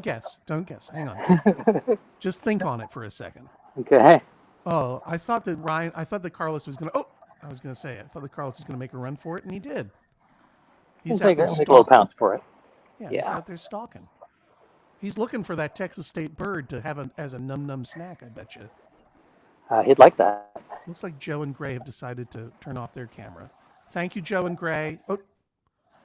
guess. Don't guess. Hang on. Just think on it for a second.
Okay.
Oh, I thought that Carlos was going to. Oh, I was going to say. I thought that Carlos was going to make a run for it, and he did. He's
make a little pounce for it.
Yeah, he's out there stalking. He's looking for that Texas state bird to have as a num-num snack, I bet you.
He'd like that.
Looks like Joe and Gray have decided to turn off their camera. Thank you, Joe and Gray. Oh,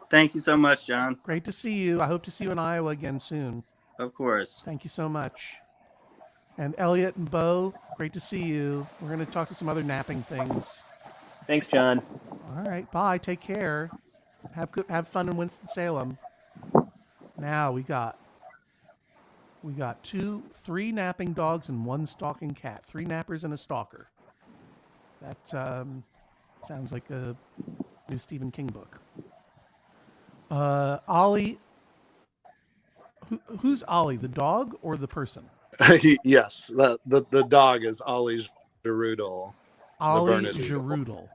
thank you so much, John.
Great to see you. I hope to see you in Iowa again soon.
Of course.
Thank you so much. And Elliot and Bo, great to see you. We're going to talk to some other napping things.
Thanks, John.
All right. Bye. Take care. Have fun in Winston-Salem. Now we got 3 napping dogs and 1 stalking cat. 3 nappers and a stalker. That sounds like a new Stephen King book. Ollie, who's Ollie? The dog or the person?
Yes, the dog is Ollie Gerudel.
Ollie Gerudel.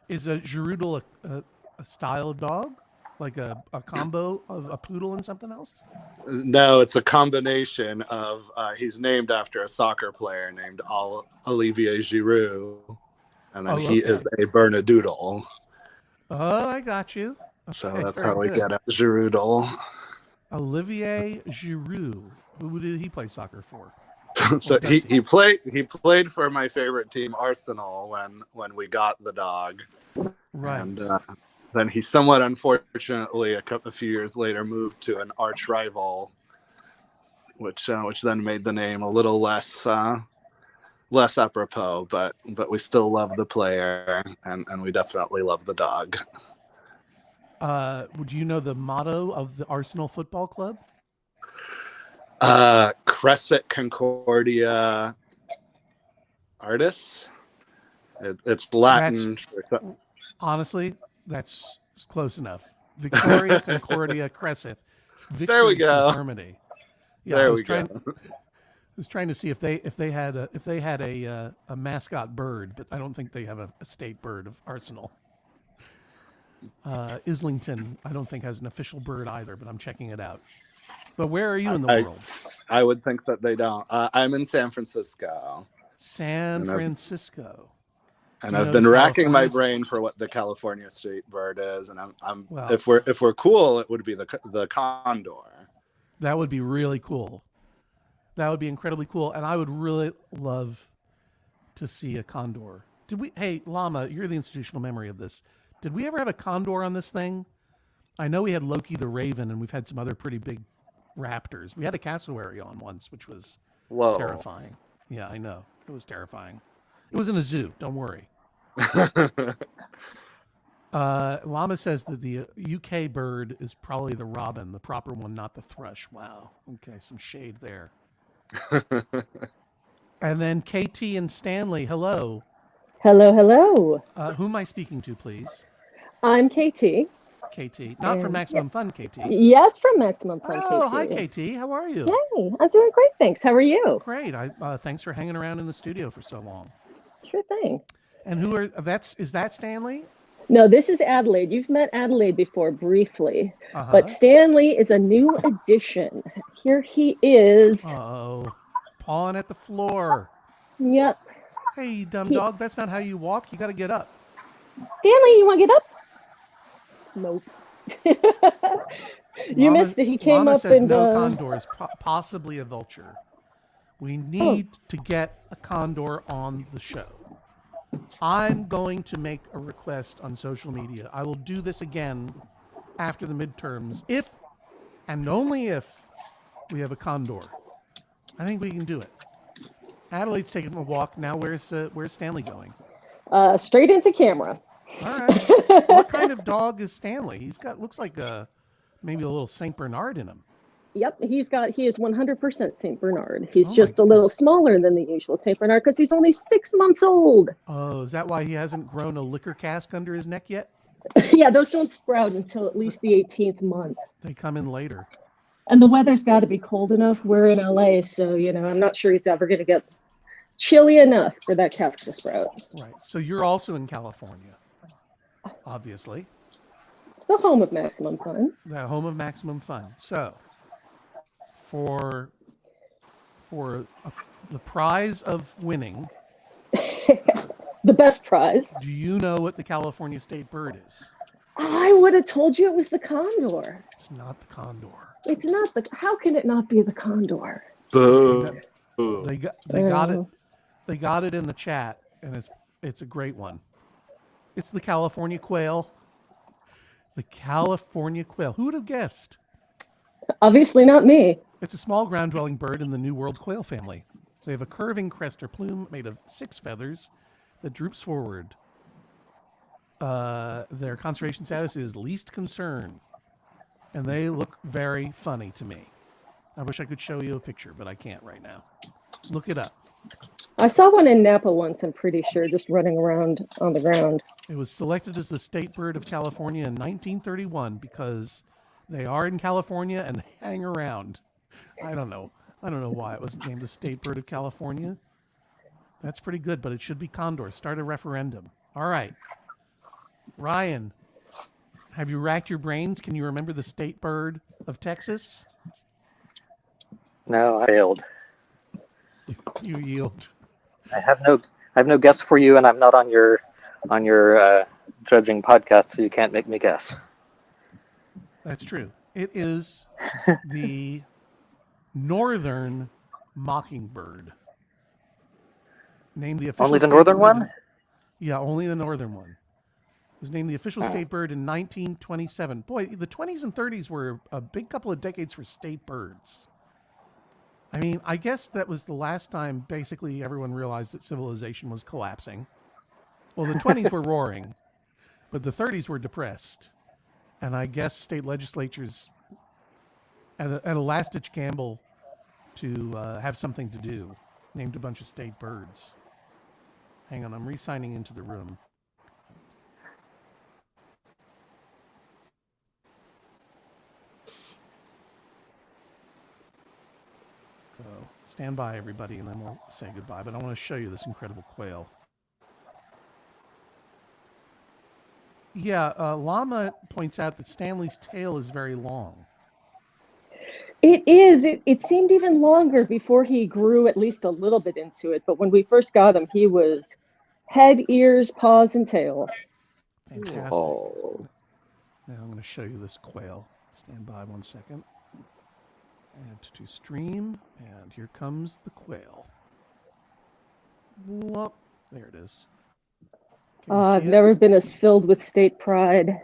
Is a Gerudel a style of dog? Like a combo of a poodle and something else?
No, it's a combination of, he's named after a soccer player named Olivier Giroud. And then he is a Bernedoodle.
Oh, I got you. Okay,
so that's how we get it, Gerudel.
Olivier Giroud. Who did he play soccer for?
So he played for my favorite team, Arsenal, when we got the dog.
Right.
And then he somewhat unfortunately a few years later moved to an arch rival
which then made the name a little less apropos. But we still love the player, and we definitely love the dog.
Would you know the motto of the Arsenal Football Club?
Crescit Concordia Artis. It's Latin.
Honestly, that's close enough. Victoria Concordia Crescit. Victory
There we go.
through harmony. Yeah,
there
I was
we
trying,
go.
I was trying to see if they had a mascot bird, but I don't think they have a state bird of Arsenal. Islington, I don't think has an official bird either, but I'm checking it out. But where are you in the world?
I would think that they don't. I'm in San Francisco.
San Francisco.
And I've been racking my brain for what the California state bird is, and I'm well, if we're cool, it would be the condor.
That would be really cool. That would be incredibly cool, and I would really love to see a condor. Did we? Hey, Llama, you're the institutional memory of this. Did we ever have a condor on this thing? I know we had Loki the Raven, and we've had some other pretty big raptors. We had a cassowary on once, which was terrifying. Yeah, I know. It was terrifying. It was in a zoo. Don't worry. Llama says that the UK bird is probably the robin, the proper one, not the thrush. Wow. Okay, some shade there. And then KT and Stanley, hello.
Hello, hello.
Who am I speaking to, please?
I'm KT.
KT. Not from Maximum Fun, KT.
Yes, from Maximum Fun, KT.
Oh, hi, KT. How are you?
Hey, I'm doing great, thanks. How are you?
Great. Thanks for hanging around in the studio for so long.
Sure thing.
And is that Stanley?
No, this is Adelaide. You've met Adelaide before briefly, but Stanley is a new addition. Here he is.
Oh, pawing at the floor.
Yep.
Hey, you dumb dog, that's not how you walk. You got to get up.
Stanley, you want to get up? Nope. You missed it. He came
Llama
up
says
and
no condors, possibly a vulture. We need to get a condor on the show. I'm going to make a request on social media. I will do this again after the midterms if and only if we have a condor. I think we can do it. Adelaide's taking a walk. Now where's Stanley going?
Straight into camera.
All right. What kind of dog is Stanley? He's got looks like maybe a little Saint Bernard in him.
Yep, he is 100% Saint Bernard. He's just a little smaller than the usual Saint Bernard because he's only 6 months old.
Oh, is that why he hasn't grown a liquor cask under his neck yet?
Yeah, those don't sprout until at least the 18th month.
They come in later.
And the weather's got to be cold enough. We're in LA, so I'm not sure he's ever going to get chilly enough for that cask to sprout.
Right. So you're also in California, obviously.
The home of Maximum Fun.
The home of Maximum Fun. So, for the prize of winning,
the best prize.
Do you know what the California state bird is?
I would have told you it was the condor.
It's not the condor.
It's not how can it not be the condor?
They got it. They got it in the chat, and it's a great one. It's the California quail. The California quail. Who would have guessed?
Obviously not me.
It's a small ground-dwelling bird in the New World quail family. They have a curving crest or plume made of 6 feathers that droops forward. Their conservation status is least concern, and they look very funny to me. I wish I could show you a picture, but I can't right now. Look it up.
I saw one in Napa once, I'm pretty sure, just running around on the ground.
It was selected as the state bird of California in 1931 because they are in California and they hang around. I don't know why it was named the state bird of California. That's pretty good, but it should be condor. Start a referendum. All right. Ryan, have you racked your brains? Can you remember the state bird of Texas?
No, I failed.
You yield.
I have no guess for you, and I'm not on your judging podcast, so you can't make me guess.
That's true. It is the northern mockingbird. Named the official
only the
state
northern
bird
one?
Yeah, only the northern one. It was named the official state bird in 1927. Boy, the 20s and 30s were a big couple of decades for state birds. I mean, I guess that was the last time basically everyone realized that civilization was collapsing. Well, the 20s were roaring, but the 30s were depressed. And I guess state legislatures at a last-ditch gamble to have something to do, named a bunch of state birds. Hang on, I'm re-signing into the room. So stand by, everybody, and then we'll say goodbye. But I want to show you this incredible quail. Yeah, Llama points out that Stanley's tail is very long.
It is. It seemed even longer before he grew at least a little bit into it. But when we first got him, he was head, ears, paws, and tail.
Fantastic.
Oh.
Now I'm going to show you this quail. Stand by 1 second. Add to stream, and here comes the quail. Whoop. There it is.
I've never been as filled with state pride.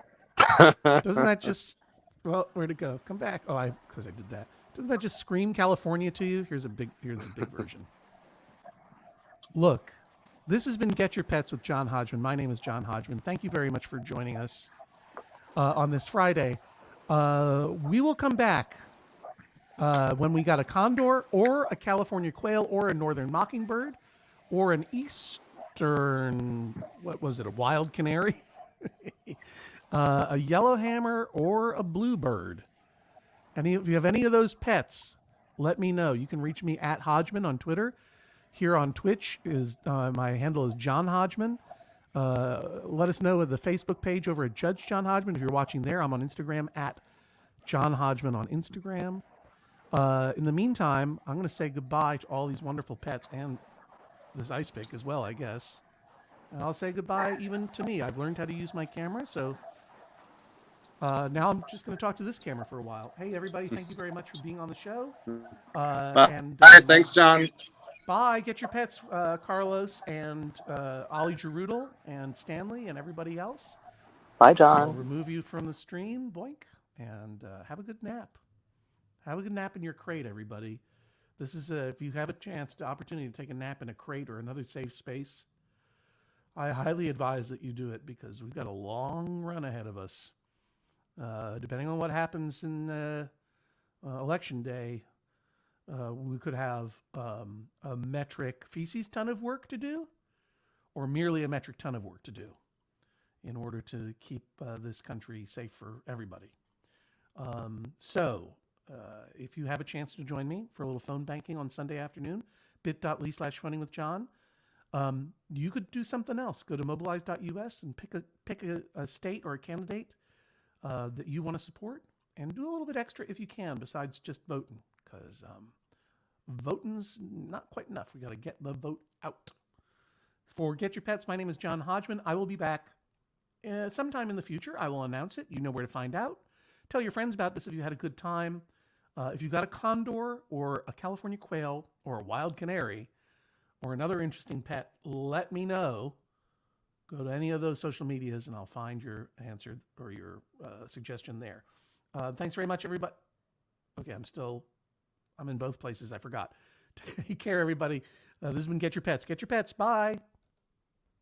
Doesn't that just... Well, where'd it go? Come back. Oh, because I did that. Doesn't that just scream California to you? Here's a big version. Look, this has been Get Your Pets with John Hodgman. My name is John Hodgman. Thank you very much for joining us on this Friday. We will come back when we got a condor or a California quail or a northern mockingbird or an eastern, what was it, a wild canary? A yellowhammer or a bluebird. If you have any of those pets, let me know. You can reach me at Hodgman on Twitter. Here on Twitch is my handle is John Hodgman. Let us know at the Facebook page over at Judge John Hodgman. If you're watching there, I'm on Instagram at John Hodgman on Instagram. In the meantime, I'm going to say goodbye to all these wonderful pets and this ice pick as well, I guess. And I'll say goodbye even to me. I've learned how to use my camera, so now I'm just going to talk to this camera for a while. Hey, everybody, thank you very much for being on the show.
Bye. Thanks, John.
Bye. Get your pets, Carlos and Ollie Gerudel and Stanley and everybody else.
Bye, John.
I'll remove you from the stream, boink, and have a good nap. Have a good nap in your crate, everybody. This is if you have a chance, the opportunity to take a nap in a crate or another safe space, I highly advise that you do it because we've got a long run ahead of us. Depending on what happens in election day, we could have a metric feces ton of work to do or merely a metric ton of work to do in order to keep this country safe for everybody. If you have a chance to join me for a little phone banking on Sunday afternoon, bit.ly/phoninwithjohn, you could do something else. Go to mobilize.us and pick a state or a candidate that you want to support and do a little bit extra if you can besides just voting, because voting's not quite enough. We got to get the vote out. For Get Your Pets, my name is John Hodgman. I will be back sometime in the future. I will announce it. You know where to find out. Tell your friends about this if you had a good time. If you've got a condor or a California quail or a wild canary or another interesting pet, let me know. Go to any of those social medias and I'll find your answer or your suggestion there. Thanks very much, everybody. Okay, I'm in both places. I forgot. Take care, everybody. This has been Get Your Pets. Get your pets. Bye.